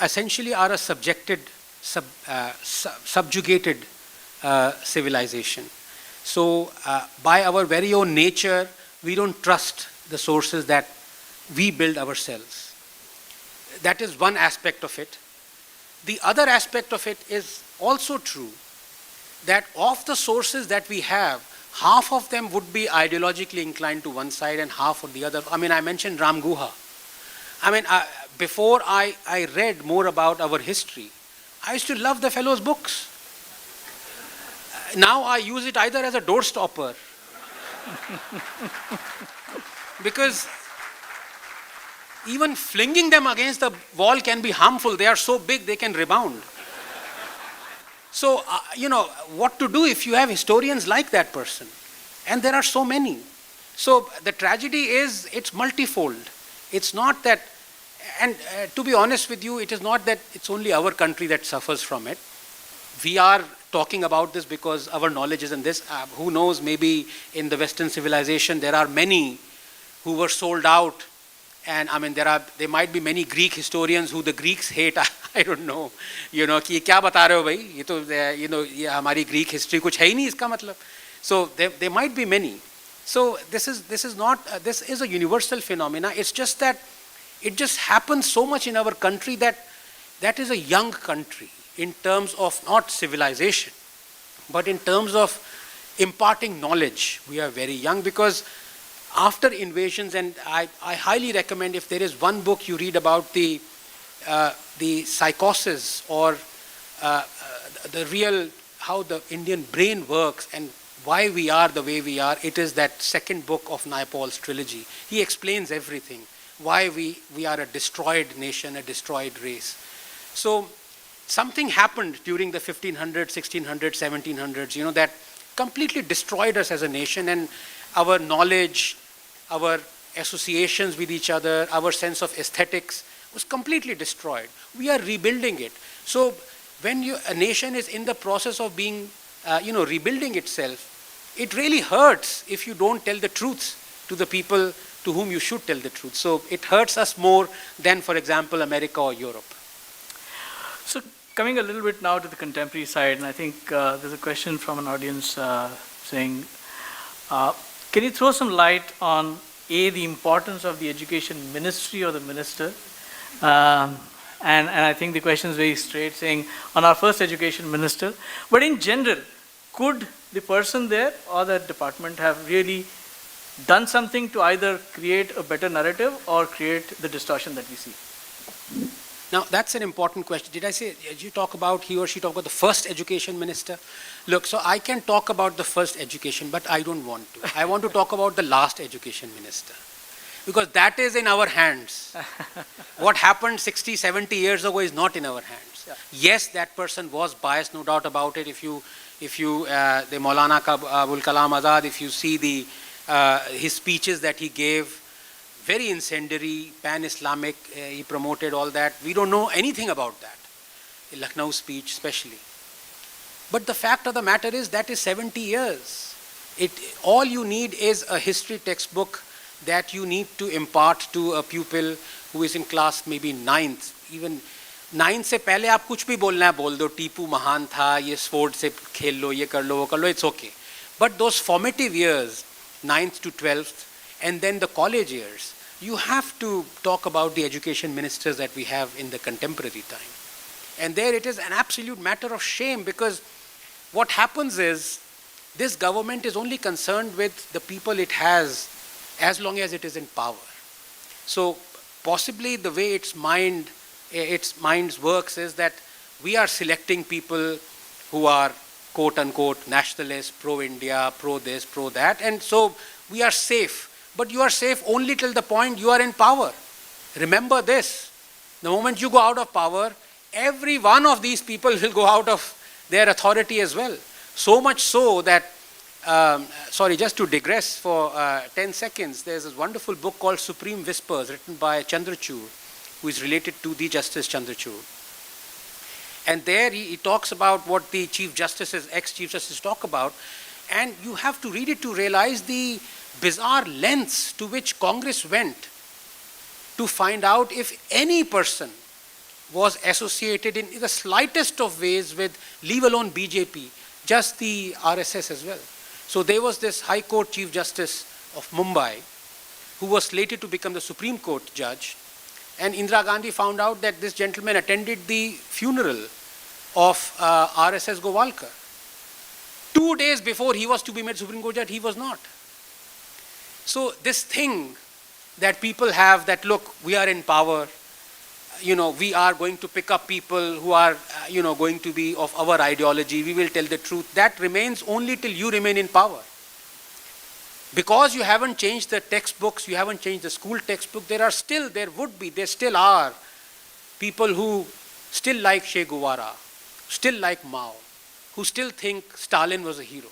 essentially are a subjugated civilization. So by our very own nature, we don't trust the sources that we build ourselves. That is one aspect of it. The other aspect of it is also true, that of the sources that we have, half of them would be ideologically inclined to one side and half on the other. I mean, I mentioned Ram Guha. I mean, before I read more about our history, I used to love the fellow's books. Now I use it either as a door stopper because even flinging them against the wall can be harmful. They are so big they can rebound. So, what to do if you have historians like that person? And there are so many. So, the tragedy is, it's multifold. It's not that, and to be honest with you, it is not that it's only our country that suffers from it. We are talking about this because our knowledge is in this. Who knows, maybe in the Western civilization, there are many who were sold out. And I mean, there might be many Greek historians who the Greeks hate. I don't know, कि ये क्या बता रहे हो भाई? ये तो, ये हमारी Greek history कुछ है ही नहीं इसका मतलब. So there might be many. So this is a universal phenomena. It's just that it just happens so much in our country that is a young country in terms of not civilization, but in terms of imparting knowledge. We are very young because after invasions, and I highly recommend, if there is one book you read about the psychosis or the real, how the Indian brain works and why we are the way we are, it is that second book of Naipaul's trilogy. He explains everything, why we are a destroyed nation, a destroyed race. So something happened during the 1500s, 1600s, 1700s, that completely destroyed us as a nation, and our knowledge, our associations with each other, our sense of aesthetics was completely destroyed. We are rebuilding it. So when a nation is in the process of being, rebuilding itself, it really hurts if you don't tell the truth to the people to whom you should tell the truth. So it hurts us more than, for example, America or Europe. So coming a little bit now to the contemporary side, and I think there's a question from an audience saying, can you throw some light on the importance of the education ministry or the minister? And I think the question is very straight, saying on our first education minister. But in general, could the person there or the department have really done something to either create a better narrative or create the distortion that we see? Now, that's an important question. Did I say, did you talk about, he or she talk about the first education minister? Look, so I can talk about the first education, but I don't want to. I want to talk about the last education minister. Because that is in our hands. What happened 60, 70 years ago is not in our hands. Yeah. Yes, that person was biased, no doubt about it. If you the Maulana Abul Kalam Azad, if you see his speeches that he gave, very incendiary, pan-Islamic, he promoted all that. We don't know anything about that, the Lucknow speech especially. But the fact of the matter is that is 70 years. All you need is a history textbook that you need to impart to a pupil who is in class maybe 9th. Even 9th से पहले आप कुछ भी बोलना है बोल दो, टीपू महान था, ये स्पोर्ट से खेल लो, ये कर लो, वो कर लो, it's okay. But those formative years, 9th to 12th, and then the college years, you have to talk about the education ministers that we have in the contemporary time. And there it is an absolute matter of shame, because what happens is this government is only concerned with the people it has as long as it is in power. So possibly the way its mind works is that we are selecting people who are quote unquote nationalists, pro-India, pro this, pro that, and so we are safe. But you are safe only till the point you are in power. Remember this, the moment you go out of power, every one of these people will go out of their authority as well. So much so that, sorry, just to digress for 10 seconds, there's this wonderful book called Supreme Whispers, written by Chandrachud, who is related to the Justice Chandrachud. And there he talks about what the Chief Justices, ex-Chief Justices talk about, and you have to read it to realize the bizarre lengths to which Congress went to find out if any person was associated in the slightest of ways with, leave alone BJP, just the RSS as well. So there was this High Court Chief Justice of Mumbai who was slated to become the Supreme Court judge, and Indira Gandhi found out that this gentleman attended the funeral of RSS Gowalkar. 2 days before he was to be made Supreme Court judge, he was not. So this thing that people have that, look, we are in power, we are going to pick up people who are, going to be of our ideology, we will tell the truth, that remains only till you remain in power. Because you haven't changed the textbooks, you haven't changed the school textbook, there still are people who still like Che Guevara, still like Mao, who still think Stalin was a hero.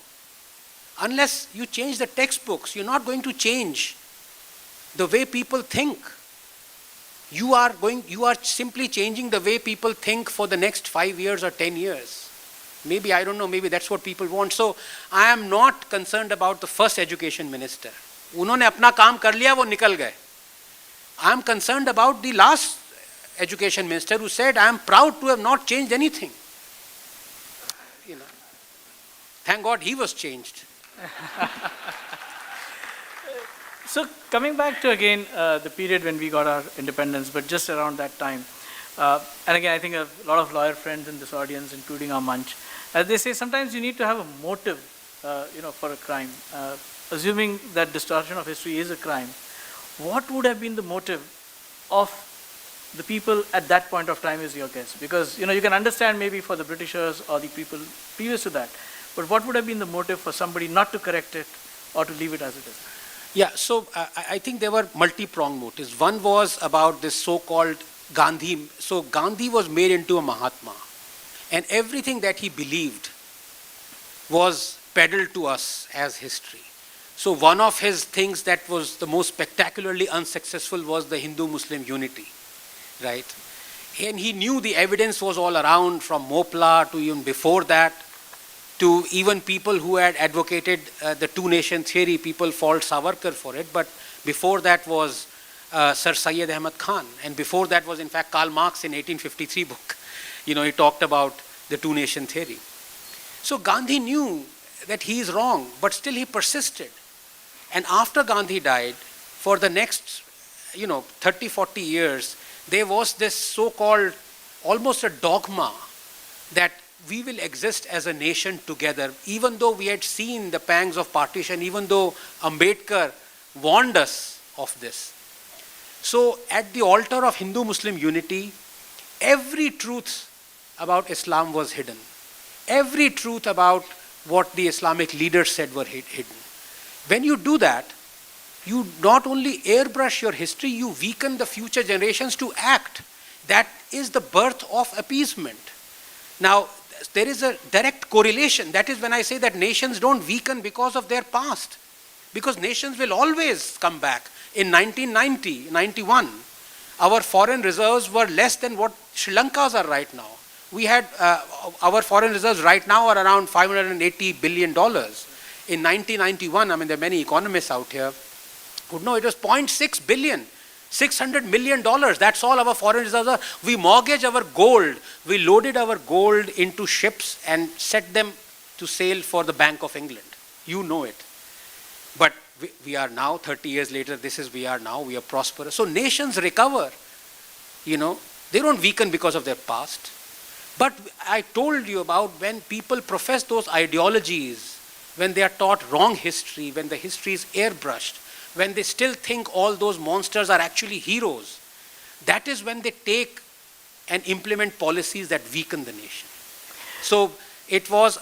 Unless you change the textbooks, you're not going to change the way people think. You are simply changing the way people think for the next 5 years or 10 years. Maybe, I don't know, maybe that's what people want. So I am not concerned about the first education minister. उन्होंने अपना काम कर लिया, वो निकल गए. I am concerned about the last education minister who said, I am proud to have not changed anything. Thank God he was changed. So coming back to again the period when we got our independence, but just around that time, and again I think a lot of lawyer friends in this audience, including our Manch, as they say, sometimes you need to have a motive, for a crime. Assuming that distortion of history is a crime, what would have been the motive of the people at that point of time is your guess? Because you can understand maybe for the Britishers or the people previous to that, but what would have been the motive for somebody not to correct it or to leave it as it is? Yeah, so I think there were multi-pronged motives. One was about this so-called Gandhi. So Gandhi was made into a Mahatma, and everything that he believed was peddled to us as history. So one of his things that was the most spectacularly unsuccessful was the Hindu-Muslim unity, right? And he knew the evidence was all around, from Mopla to even before that, to even people who had advocated the two-nation theory. People fault Savarkar for it, but before that was Sir Syed Ahmad Khan, and before that was in fact Karl Marx in 1853 book. He talked about the two-nation theory. So Gandhi knew that he is wrong, but still he persisted. And after Gandhi died, for the next 30, 40 years, there was this so-called almost a dogma that we will exist as a nation together, even though we had seen the pangs of partition, even though Ambedkar warned us of this. So at the altar of Hindu-Muslim unity, every truth about Islam was hidden. Every truth about what the Islamic leaders said were hidden. When you do that, you not only airbrush your history, you weaken the future generations to act. That is the birth of appeasement. Now, there is a direct correlation. That is when I say that nations don't weaken because of their past. Because nations will always come back. In 1990, 91, our foreign reserves were less than what Sri Lanka's are right now. We had, our foreign reserves right now are around $580 billion. In 1991, I mean, there are many economists out here who know it was 0.6 billion. $600 million, that's all our foreign reserves are. We mortgaged our gold, we loaded our gold into ships and set them to sail for the Bank of England. You know it. But we are now, 30 years later, we are prosperous. So nations recover, they don't weaken because of their past. But I told you about when people profess those ideologies, when they are taught wrong history, when the history is airbrushed, when they still think all those monsters are actually heroes, that is when they take and implement policies that weaken the nation. So it was,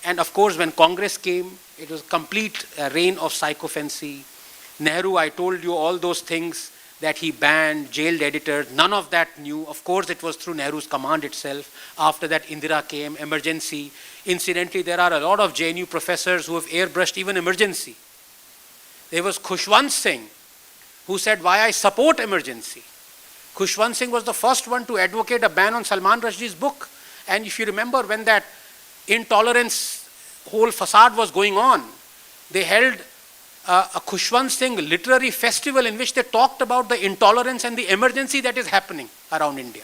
and of course when Congress came, it was complete reign of sycophancy. Nehru, I told you all those things that he banned, jailed editors, none of that new. Of course it was through Nehru's command itself. After that Indira came, emergency. Incidentally, there are a lot of JNU professors who have airbrushed even emergency. There was Khushwant Singh, who said, why I support emergency. Khushwant Singh was the first one to advocate a ban on Salman Rushdie's book. And if you remember when that intolerance whole facade was going on, they held a Khushwant Singh literary festival in which they talked about the intolerance and the emergency that is happening around India.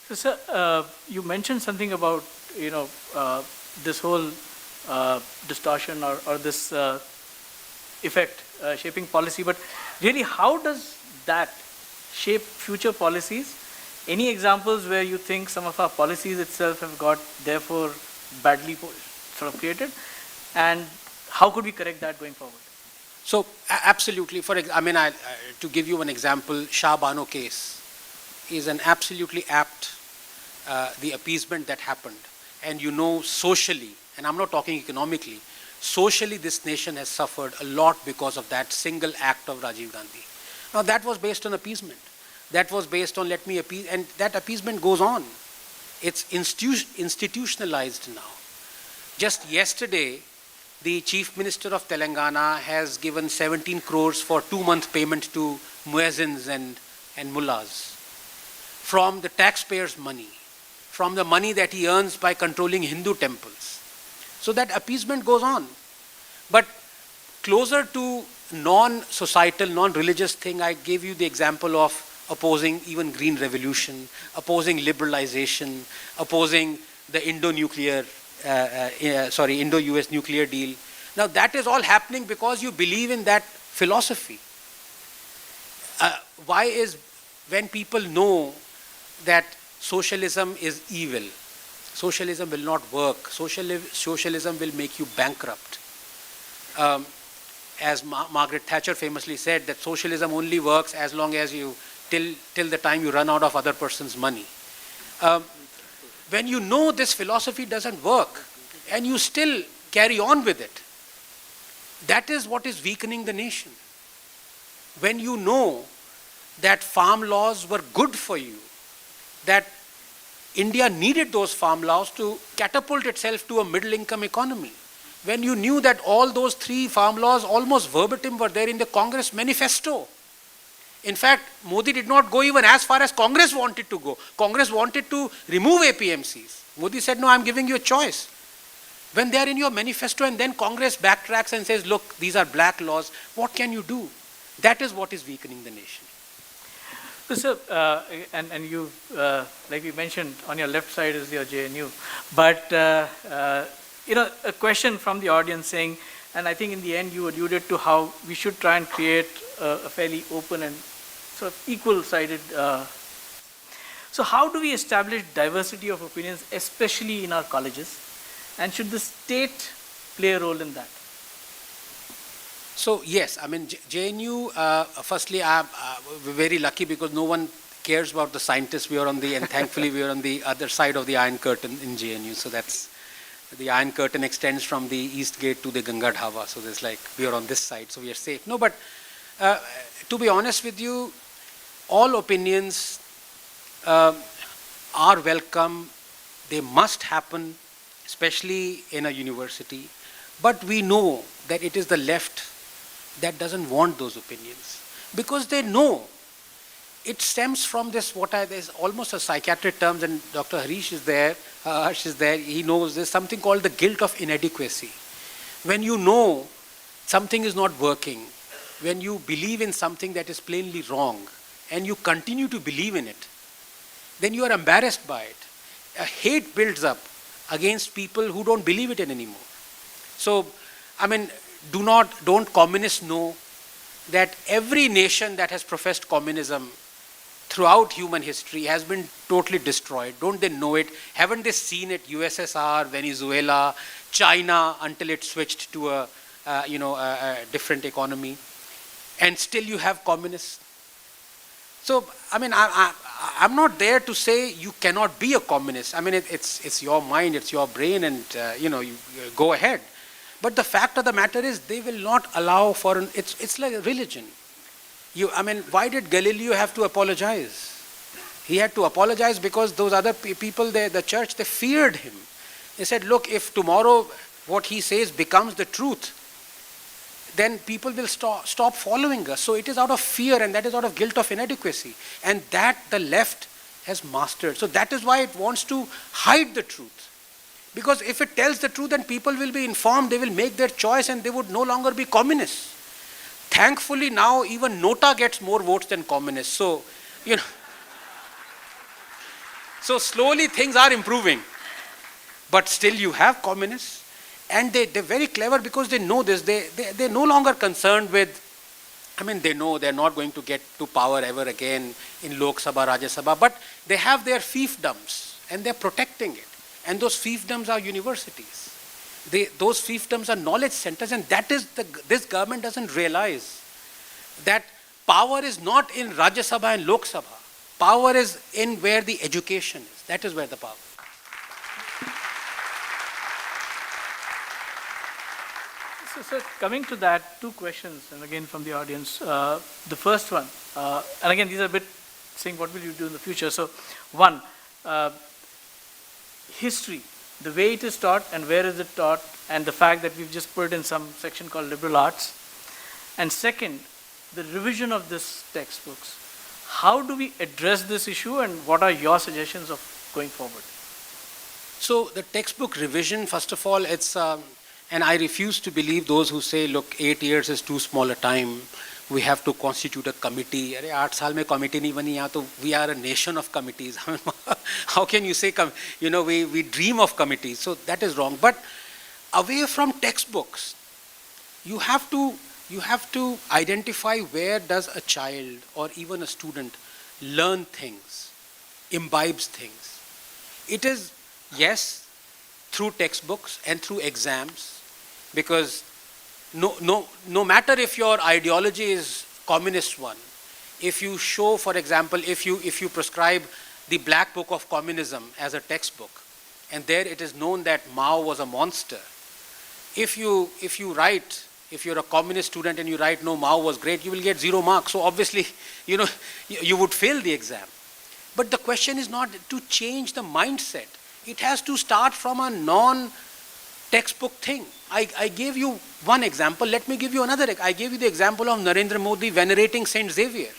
So, sir, you mentioned something about, this whole distortion or this effect shaping policy, but really how does that shape future policies? Any examples where you think some of our policies itself have got therefore badly sort of created, and how could we correct that going forward? So absolutely, to give you an example, Shah Bano case is an absolutely apt, the appeasement that happened. And socially, and I'm not talking economically, socially this nation has suffered a lot because of that single act of Rajiv Gandhi. Now that was based on appeasement. That was based on let me appease, and that appeasement goes on. It's institutionalized now. Just yesterday, the Chief Minister of Telangana has given 17 crores for 2-month payment to muezzins and mullahs from the taxpayers' money, from the money that he earns by controlling Hindu temples. So that appeasement goes on. But closer to non-societal, non-religious thing, I gave you the example of opposing even green revolution, opposing liberalization, opposing the Indo-US nuclear deal. Now that is all happening because you believe in that philosophy. Why is when people know that socialism is evil, socialism will not work, socialism will make you bankrupt. As Margaret Thatcher famously said, that socialism only works as long as till the time you run out of other person's money. When you know this philosophy doesn't work and you still carry on with it, that is what is weakening the nation. When you know that farm laws were good for you, that India needed those farm laws to catapult itself to a middle income economy. When you knew that all those 3 farm laws almost verbatim were there in the Congress manifesto. In fact, Modi did not go even as far as Congress wanted to go. Congress wanted to remove APMCs. Modi said, no, I'm giving you a choice. When they are in your manifesto and then Congress backtracks and says, look, these are black laws, what can you do? That is what is weakening the nation. So, sir, and you, like we mentioned, on your left side is your JNU. But, a question from the audience saying, and I think in the end you alluded to how we should try and create a fairly open and sort of equal-sided. So how do we establish diversity of opinions, especially in our colleges? And should the state play a role in that? So yes, I mean JNU. Firstly, we're very lucky because no one cares about the scientists. We are on the, and thankfully we are on the other side of the Iron Curtain in JNU. So that's, the Iron Curtain extends from the East Gate to the Ganga Dhaba. So there's like, we are on this side, so we are safe. No, but to be honest with you, all opinions are welcome. They must happen, especially in a university. But we know that it is the left that doesn't want those opinions, because they know it stems from this, there's almost a psychiatric term, and Dr. Harsh is there, he knows there's something called the guilt of inadequacy. When you know something is not working, when you believe in something that is plainly wrong, and you continue to believe in it, then you are embarrassed by it. A hate builds up against people who don't believe it in anymore. So, I mean, don't communists know that every nation that has professed communism throughout human history has been totally destroyed? Don't they know it? Haven't they seen it? USSR, Venezuela, China, until it switched to a different economy, and still you have communists. So, I mean, I'm not there to say you cannot be a communist. I mean, it's your mind, it's your brain, and you go ahead. But the fact of the matter is, they will not allow for it's like a religion. I mean, why did Galileo have to apologize? He had to apologize because those other people there, the church, they feared him. They said, look, if tomorrow what he says becomes the truth, then people will stop following us. So it is out of fear, and that is out of guilt of inadequacy. And that the left has mastered. So that is why it wants to hide the truth. Because if it tells the truth, then people will be informed, they will make their choice, and they would no longer be communists. Thankfully now even Nota gets more votes than communists. So, so slowly things are improving. But still you have communists, and they're very clever because they know this. They're no longer concerned with, I mean, they know they're not going to get to power ever again in Lok Sabha, Rajya Sabha, but they have their fiefdoms, and they're protecting it. And those fiefdoms are universities. Those fiefdoms are knowledge centers, and that is this government doesn't realize that power is not in Rajya Sabha and Lok Sabha. Power is in where the education is. That is where the power is. So, coming to that, two questions, and again from the audience. The first one, and again these are a bit saying what will you do in the future. So, one, history, the way it is taught and where is it taught, and the fact that we've just put it in some section called liberal arts. And second, the revision of this textbooks. How do we address this issue, and what are your suggestions of going forward? So the textbook revision, first of all, it's, and I refuse to believe those who say, look, 8 years is too small a time, we have to constitute a committee. 8 saal mein committee nahi bani, yahan to we are a nation of committees. How can you say, we dream of committees? So that is wrong. But away from textbooks, you have to identify where does a child or even a student learn things, imbibes things. It is, yes, through textbooks and through exams, because no matter if your ideology is communist one, if you show, for example, if you prescribe the Black Book of Communism as a textbook, and there it is known that Mao was a monster, if you write, if you're a communist student and you write, no, Mao was great, you will get 0 marks. So obviously, you would fail the exam. But the question is not to change the mindset. It has to start from a non-textbook thing. I gave you one example. Let me give you another. I gave you the example of Narendra Modi venerating Saint Xavier.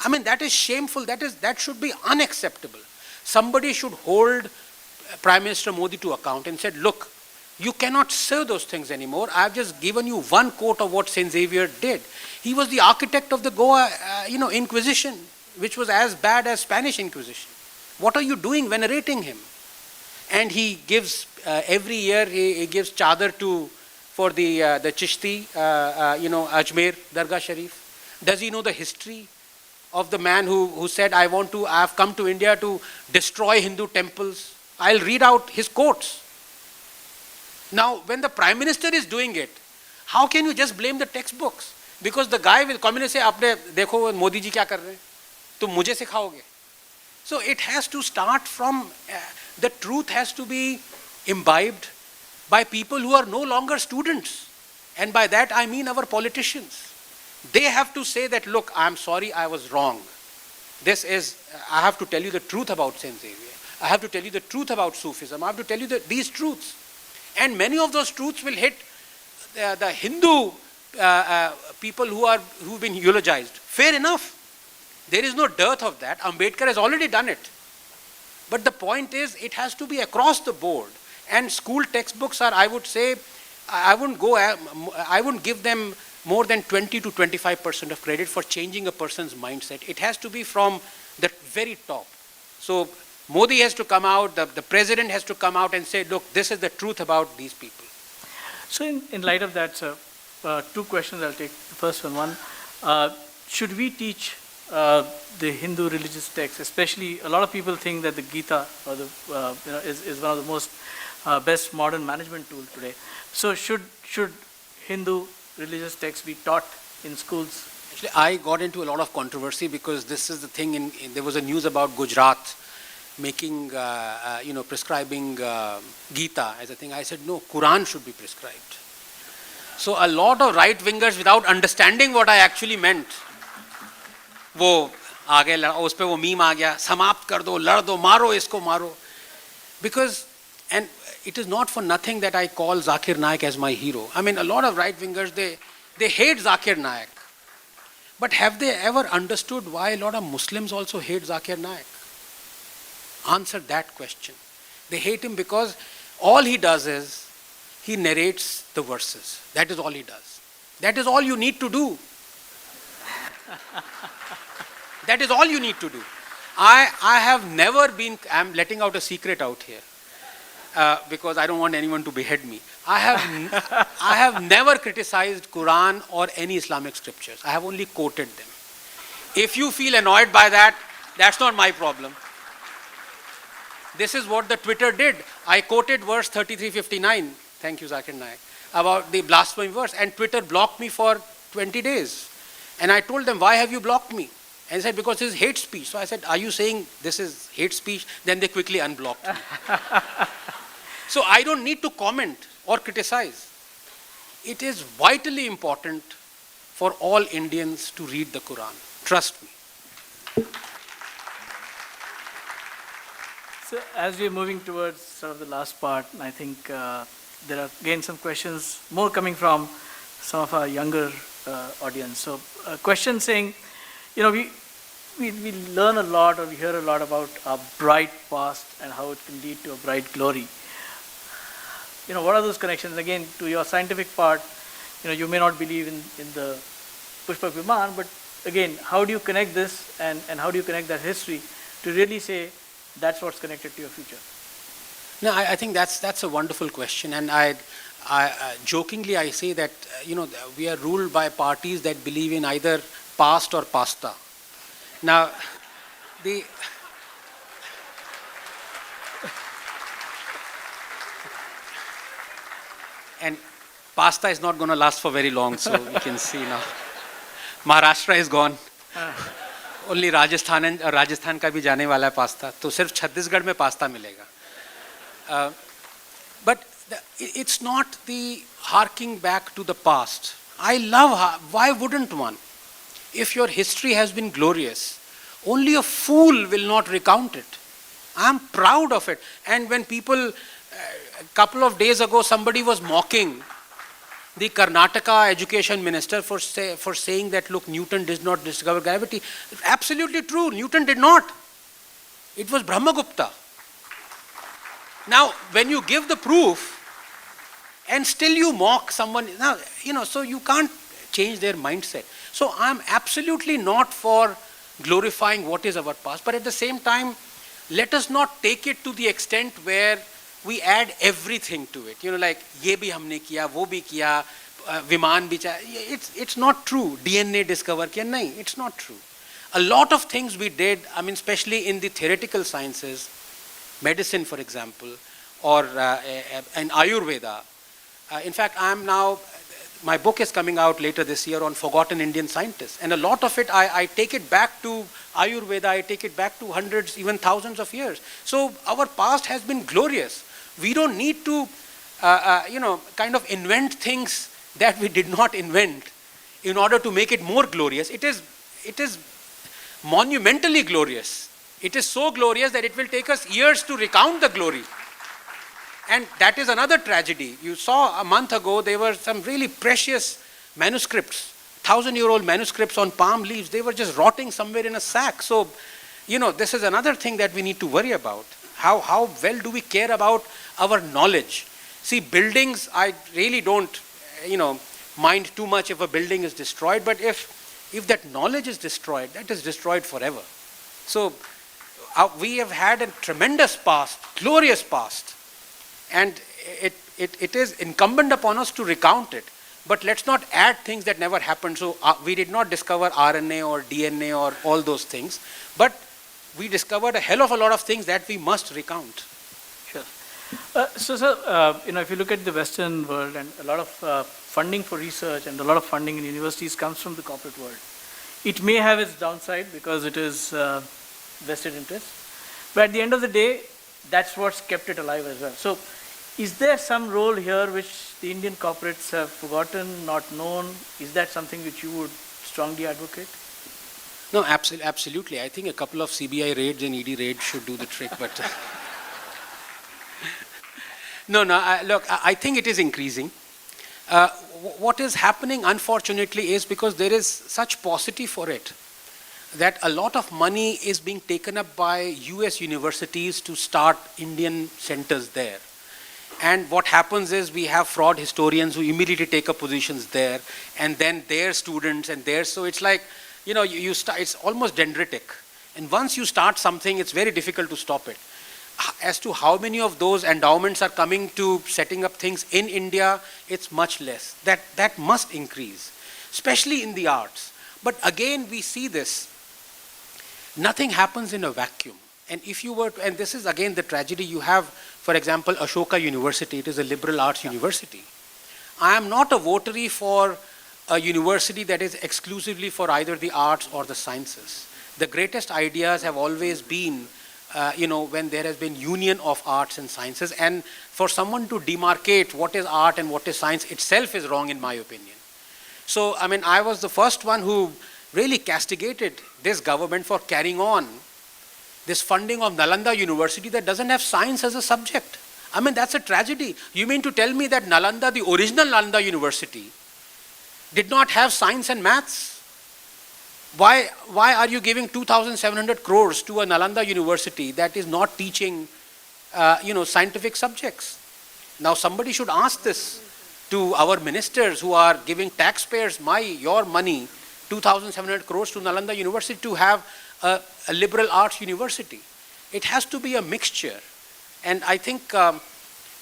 I mean, that is shameful. That should be unacceptable. Somebody should hold Prime Minister Modi to account and said, look, you cannot say those things anymore. I have just given you one quote of what Saint Xavier did. He was the architect of the Goa, Inquisition, which was as bad as Spanish Inquisition. What are you doing venerating him? And he gives, every year, he gives chadar for the Chishti, Ajmer, Dargah Sharif. Does he know the history of the man who said, I have come to India to destroy Hindu temples? I'll read out his quotes. Now, when the Prime Minister is doing it, How can you just blame the textbooks? Because the guy will come in and say, "Apne dekho Modi ji kya kar rahe hain? Tum mujhe sikhaoge." So it has to start from, the truth has to be imbibed by people who are no longer students. And by that I mean our politicians. They have to say that, look, I'm sorry, I was wrong. I have to tell you the truth about Saint Xavier. I have to tell you the truth about Sufism. I have to tell you these truths. And many of those truths will hit the Hindu people who've been eulogized. Fair enough. There is no dearth of that. Ambedkar has already done it. But the point is, it has to be across the board. And school textbooks are, I would say, I wouldn't give them more than 20 to 25% of credit for changing a person's mindset. It has to be from the very top. So Modi has to come out, the president has to come out and say, look, this is the truth about these people. So in light of that, sir, two questions I'll take. The first one, should we teach the Hindu religious texts, especially a lot of people think that the Gita or is one of the most best modern management tool today. So should Hindu religious texts be taught in schools? Actually, I got into a lot of controversy because this is the thing. There was a news about Gujarat making, prescribing Gita as a thing. I said, no, Quran should be prescribed. So a lot of right-wingers, without understanding what I actually meant, वो आगे उस पे वो meme आ गया, समाप्त कर दो, लड़ दो, मारो इसको, मारो. Because, and it is not for nothing that I call Zakir Naik as my hero. I mean, a lot of right-wingers, they hate Zakir Naik. But have they ever understood why a lot of Muslims also hate Zakir Naik? Answer that question. They hate him because all he does is, he narrates the verses. That is all he does. That is all you need to do. That is all you need to do. I have never been, I'm letting out a secret out here, because I don't want anyone to behead me. I have never criticized Quran or any Islamic scriptures. I have only quoted them. If you feel annoyed by that, that's not my problem. This is what the Twitter did. I quoted verse 3359, thank you Zakir Naik, about the blasphemy verse, and Twitter blocked me for 20 days. And I told them, why have you blocked me? And they said, because this is hate speech. So I said, are you saying this is hate speech? Then they quickly unblocked me. So I don't need to comment or criticize. It is vitally important for all Indians to read the Quran. Trust me. So as we are moving towards sort of the last part, I think there are again some questions more coming from some of our younger audience. So a question saying, we learn a lot or we hear a lot about our bright past and how it can lead to a bright glory. What are those connections? Again, to your scientific part, you may not believe in the Pushpak Viman, but again, how do you connect this and how do you connect that history to really say that's what's connected to your future? No, I think that's a wonderful question, and I jokingly I say that we are ruled by parties that believe in either past or pasta. Now, and pasta is not going to last for very long, so we can see now. Maharashtra is gone. Only Rajasthan का भी जाने वाला है pasta. तो सिर्फ छत्तीसगढ़ में pasta मिलेगा. But it's not the harking back to the past. I love, why wouldn't one? If your history has been glorious, only a fool will not recount it. I'm proud of it. And when people, a couple of days ago, somebody was mocking the Karnataka education minister for saying that, look, Newton did not discover gravity. Absolutely true, Newton did not. It was Brahmagupta. Now, when you give the proof, and still you mock someone, now, so you can't change their mindset. So I'm absolutely not for glorifying what is our past, but at the same time, let us not take it to the extent where we add everything to it. Like, ye bhi humne kiya, wo bhi kiya, viman bhi cha. It's not true. DNA discover kiya. Nahin, it's not true. A lot of things we did, especially in the theoretical sciences, medicine, for example, or in Ayurveda. In fact, my book is coming out later this year on forgotten Indian scientists. And a lot of it, I take it back to Ayurveda, I take it back to hundreds, even thousands of years. So our past has been glorious. We don't need to, kind of invent things that we did not invent in order to make it more glorious. It is monumentally glorious. It is so glorious that it will take us years to recount the glory. And that is another tragedy. You saw a month ago, there were some really precious manuscripts, 1,000-year-old manuscripts on palm leaves. They were just rotting somewhere in a sack. So, this is another thing that we need to worry about. How well do we care about our knowledge? See, buildings, I really don't, mind too much if a building is destroyed. But if that knowledge is destroyed, that is destroyed forever. So, we have had a tremendous past, glorious past. And it is incumbent upon us to recount it. But let's not add things that never happened. So we did not discover RNA or DNA or all those things. But we discovered a hell of a lot of things that we must recount. Sure. So, if you look at the Western world, and a lot of funding for research and a lot of funding in universities comes from the corporate world. It may have its downside because it is vested interest. But at the end of the day, that's what's kept it alive as well. So, is there some role here which the Indian corporates have forgotten, not known? Is that something which you would strongly advocate? No, absolutely. I think a couple of CBI raids and ED raids should do the trick. But look, I think it is increasing. What is happening, unfortunately, is because there is such paucity for it, that a lot of money is being taken up by US universities to start Indian centers there. And what happens is we have fraud historians who immediately take up positions there, and then their students and theirs. So it's like, you start, it's almost dendritic. And once you start something, it's very difficult to stop it. As to how many of those endowments are coming to setting up things in India, it's much less. That must increase, especially in the arts. But again, we see this. Nothing happens in a vacuum. And if you were to, and this is again the tragedy, you have, for example, Ashoka University. It is a liberal arts university. I am not a votary for a university that is exclusively for either the arts or the sciences. The greatest ideas have always been, when there has been union of arts and sciences. And for someone to demarcate what is art and what is science itself is wrong in my opinion. So, I was the first one who really castigated this government for carrying on this funding of Nalanda University that doesn't have science as a subject. That's a tragedy. You mean to tell me that Nalanda, the original Nalanda University, did not have science and maths? Why are you giving 2,700 crores to a Nalanda University that is not teaching, scientific subjects? Now somebody should ask this to our ministers who are giving taxpayers your money, 2,700 crores to Nalanda University to have a liberal arts university. It has to be a mixture. And I think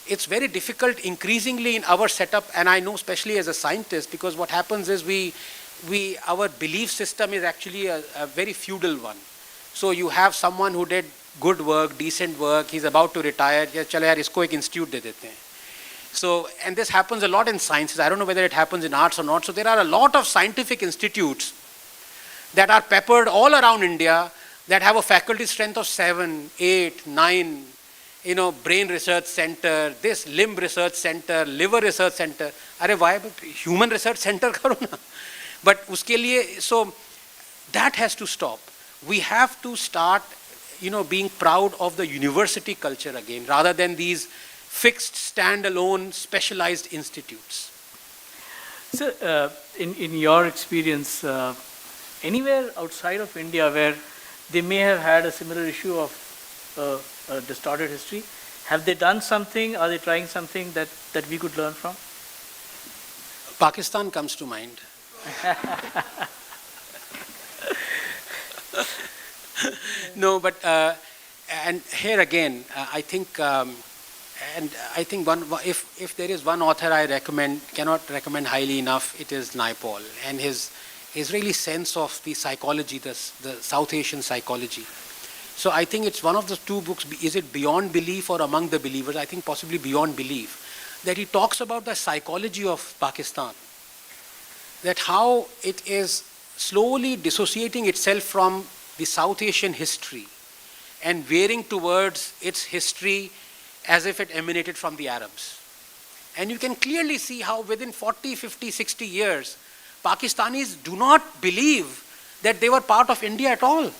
it's very difficult increasingly in our setup, and I know especially as a scientist, because what happens is our belief system is actually a very feudal one. So you have someone who did good work, decent work, he's about to retire, chalo yaar, isko ek institute de dete hain. So, and this happens a lot in sciences. I don't know whether it happens in arts or not. So there are a lot of scientific institutes that are peppered all around India that have a faculty strength of 7, 8, 9, brain research center, this limb research center, liver research center. Arey why? Human research center karo na. But uske liye, so that has to stop. We have to start, being proud of the university culture again, rather than these fixed, standalone, specialized institutes. So, in your experience, anywhere outside of India where they may have had a similar issue of a distorted history, have they done something? Are they trying something that we could learn from? Pakistan comes to mind. No, but and here again, I think, if there is one author I cannot recommend highly enough, it is Naipaul, and his really sense of the psychology, the South Asian psychology. So I think it's one of the two books. Is it Beyond Belief or Among the Believers? I think possibly Beyond Belief, that he talks about the psychology of Pakistan. that how it is slowly dissociating itself from the South Asian history and veering towards its history as if it emanated from the Arabs. And you can clearly see how within 40, 50, 60 years, Pakistanis do not believe that they were part of India at all.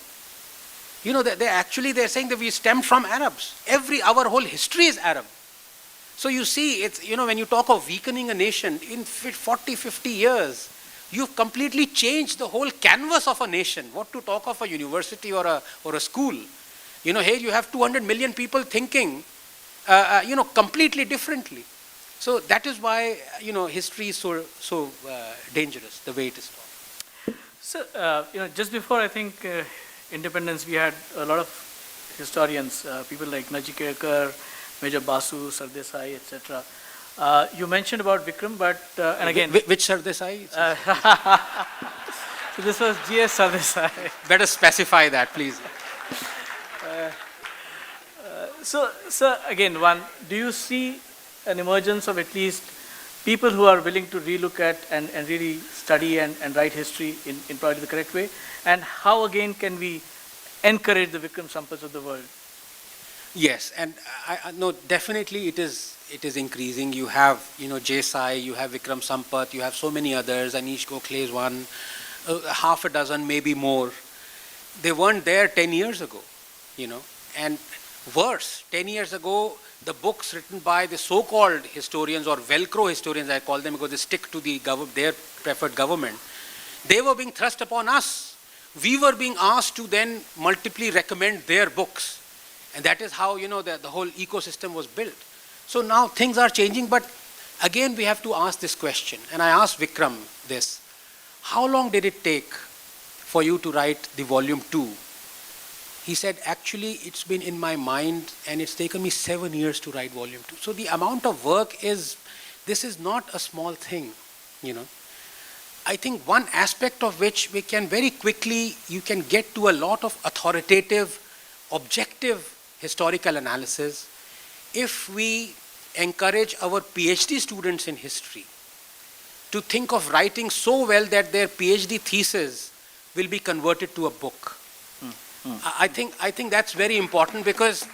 You know, they're saying that we stemmed from Arabs. Our whole history is Arab. So you see, it's, you know, when you talk of weakening a nation, in 40, 50 years, you've completely changed the whole canvas of a nation. What to talk of a university or a school. You know, here you have 200 million people thinking, completely differently. So that is why, history is so dangerous, the way it is taught. So, just before I think independence, we had a lot of historians, people like Nachikekar, Major Basu, Sardesai, etc. You mentioned about Vikram, but and again, which Sardesai? So this was G.S. Sardesai. Better specify that, please. So again, do you see an emergence of at least people who are willing to relook at and really study and write history in probably the correct way? And how again can we encourage the Vikram Sampats of the world? Yes, and no, definitely it is increasing. You have, Jesai, you have Vikram Sampath, you have so many others, Anish Gokhale is one, half a dozen, maybe more. They weren't there 10 years ago, and worse, 10 years ago, the books written by the so-called historians or Velcro historians, I call them, because they stick to their preferred government, they were being thrust upon us. We were being asked to then multiply recommend their books. And that is how, the whole ecosystem was built. So now things are changing, but again we have to ask this question. And I asked Vikram this, how long did it take for you to write the volume 2? He said, actually, it's been in my mind and it's taken me 7 years to write volume 2. So the amount of work this is not a small thing, I think one aspect of which we can very quickly, you can get to a lot of authoritative, objective historical analysis if we encourage our PhD students in history to think of writing so well that their PhD thesis will be converted to a book. I think that's very important, because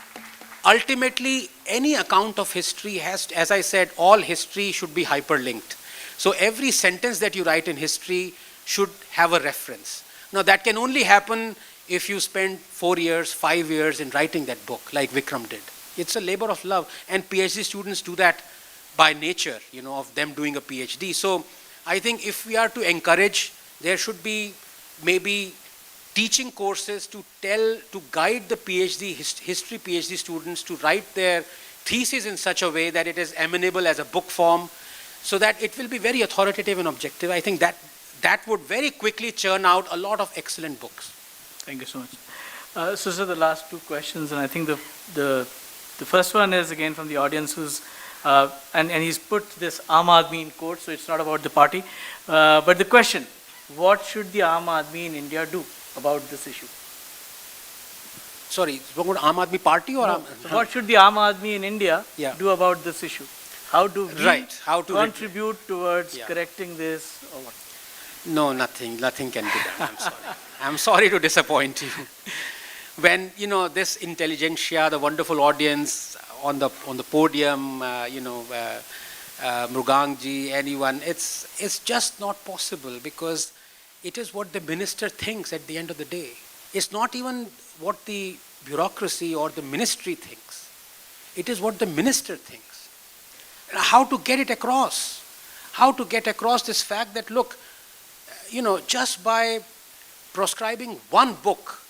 ultimately any account of history has, as I said, all history should be hyperlinked. So every sentence that you write in history should have a reference. Now that can only happen if you spend 4 years, 5 years in writing that book, like Vikram did. It's a labor of love, and PhD students do that by nature, of them doing a PhD. So I think if we are to encourage, there should be maybe teaching courses to guide the history PhD students to write their thesis in such a way that it is amenable as a book form, so that it will be very authoritative and objective. I think that would very quickly churn out a lot of excellent books. Thank you so much. So the last two questions, and I think the first one is again from the audience, who's and he's put this Aam Aadmi in quotes, so it's not about the party, but the question: what should the Aam Aadmi in India do about this issue? Sorry, about Aam Aadmi Party or? No, so what should the Aam Aadmi in India do about this issue? How do we contribute towards correcting this, or what? No, nothing can be done. I'm sorry. I'm sorry to disappoint you. When, this intelligentsia, the wonderful audience on the podium, Mrugangji, anyone, it's just not possible, because it is what the minister thinks at the end of the day. It's not even what the bureaucracy or the ministry thinks. It is what the minister thinks. How to get it across? How to get across this fact that, look, just by proscribing one book,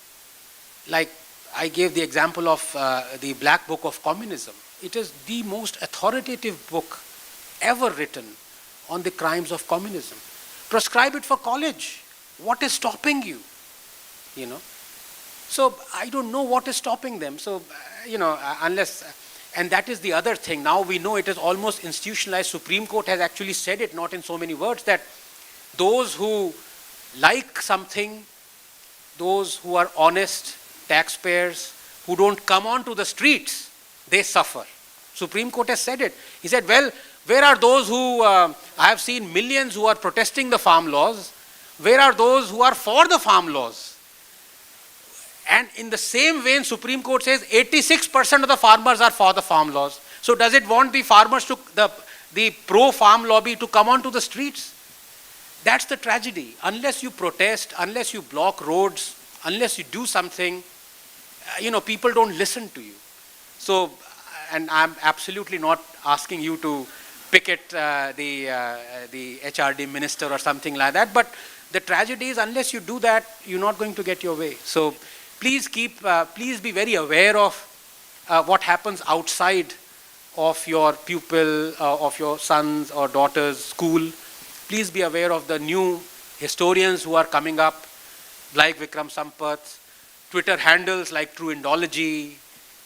like I gave the example of the Black Book of Communism, it is the most authoritative book ever written on the crimes of communism. Prescribe it for college. What is stopping you? So I don't know what is stopping them. So, unless, and that is the other thing. Now we know it is almost institutionalized. Supreme Court has actually said it, not in so many words, that those who like something, those who are honest taxpayers, who don't come onto the streets, they suffer. Supreme Court has said it. He said, well, where are those who, I have seen millions who are protesting the farm laws. Where are those who are for the farm laws? And in the same vein, Supreme Court says 86% of the farmers are for the farm laws. So does it want the farmers to, the pro-farm lobby to come onto the streets? That's the tragedy. Unless you protest, unless you block roads, unless you do something, people don't listen to you. So, and I'm absolutely not asking you to picket the HRD minister or something like that, but the tragedy is unless you do that, you're not going to get your way. So please please be very aware of what happens outside of your pupil, of your son's or daughter's school. Please be aware of the new historians who are coming up, like Vikram Sampath, Twitter handles like True Indology,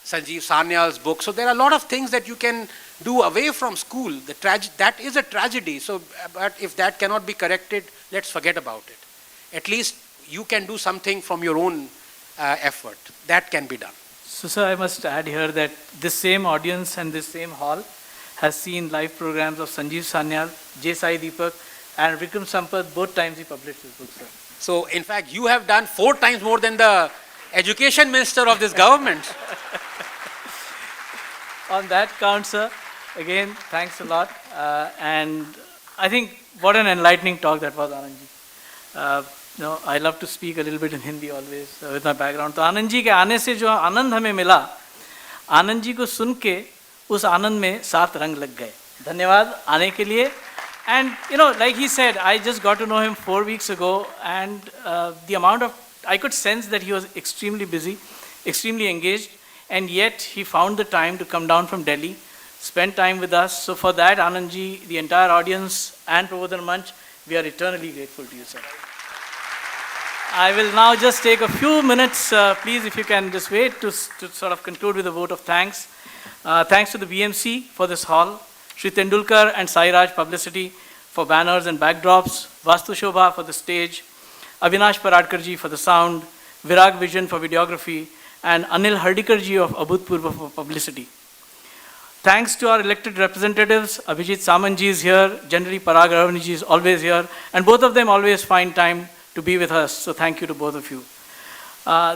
Sanjeev Sanyal's book. So there are a lot of things that you can do away from school. That is a tragedy. So, but if that cannot be corrected, let's forget about it. At least you can do something from your own effort. That can be done. So, sir, I must add here that this same audience and this same hall has seen live programs of Sanjeev Sanyal, J. Sai Deepak, and Vikram Sampath. Both times he published his book, sir. So, in fact, you have done 4 times more than the education minister of this government. On that count, sir, again, thanks a lot. And I think what an enlightening talk that was, Anand ji. I love to speak a little bit in Hindi always with my background. तो आनंद जी के आने से जो आनंद हमें मिला, आनंद जी को सुन के उस आनंद में 7 रंग लग गए. धन्यवाद आने के लिए. And like he said, I just got to know him 4 weeks ago, and the amount of, I could sense that he was extremely busy, extremely engaged, and yet he found the time to come down from Delhi, spend time with us. So for that, Anand ji, the entire audience and Prabodhan Manch, we are eternally grateful to you, sir. I will now just take a few minutes, please, if you can just wait to sort of conclude with a vote of thanks. Thanks to the BMC for this hall, Shri Tendulkar and Sairaj Publicity for banners and backdrops, Vastu Shobha for the stage, Avinash Paradkar ji for the sound, Virag Vision for videography, and Anil Hardikar ji of Abhutpurva for publicity. Thanks to our elected representatives, Abhijit Samant ji is here, generally Parag Ravani ji is always here, and both of them always find time to be with us, so thank you to both of you.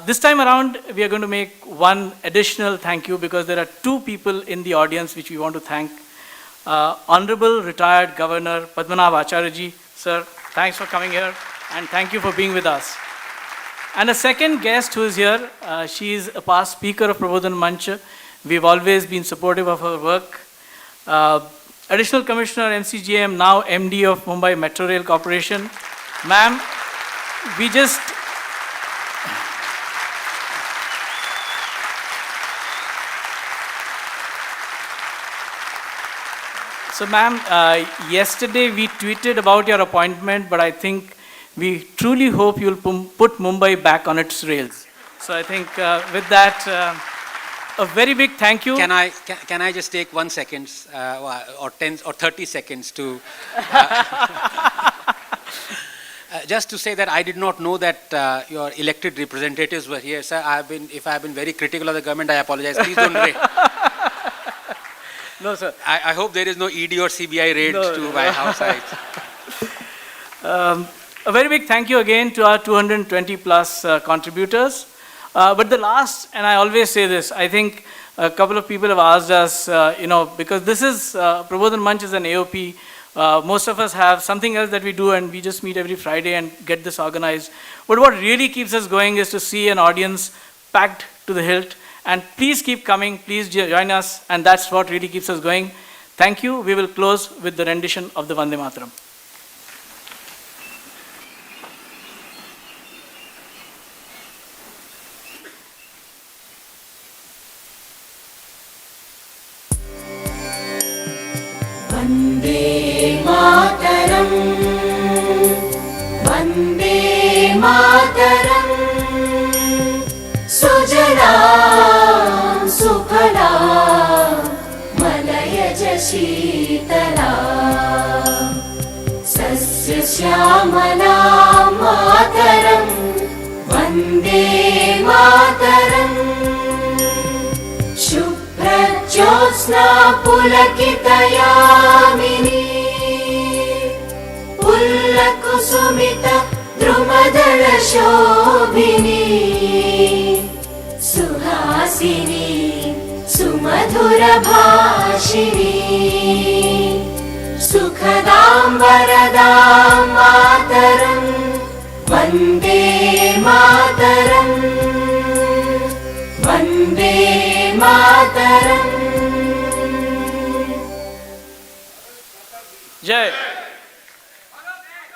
This time around, we are going to make one additional thank you because there are 2 people in the audience which we want to thank. Honorable retired Governor Padmanabh Acharya ji, sir, thanks for coming here and thank you for being with us. And a second guest who is here, she is a past speaker of Prabodhan Manch. We've always been supportive of her work. Additional Commissioner MCGM, now MD of Mumbai Metro Rail Corporation. Ma'am, we just... So ma'am, yesterday we tweeted about your appointment, but I think we truly hope you'll put Mumbai back on its rails. So I think with that, a very big thank you. Can I just take 1 second or 10 or 30 seconds to just to say that I did not know that your elected representatives were here, sir. If I have been very critical of the government, I apologize. Please don't raid. No, sir. I hope there is no ED or CBI raid to my house. A very big thank you again to our 220 plus contributors. But the last, and I always say this, I think a couple of people have asked us, because this is, Prabodhan Manch is an AOP. Most of us have something else that we do and we just meet every Friday and get this organized. But what really keeps us going is to see an audience packed to the hilt. And please keep coming, please join us, and that's what really keeps us going. Thank you. We will close with the rendition of the Vande Mataram. Vande Mataram, Vande Mataram, Sujala Sukhala Malayaj Sheetala Sasya Shyamala Mataram, Vande Mataram, Shubhra Jyotsna Jyotsna पुलकितयामिनी पुल्लकुसुमित द्रुमदलशोभिनी Suhasini सुमधुरभाषिणी सुखदां वरदां मातरं वन्दे मातरं वन्दे मातरम् जय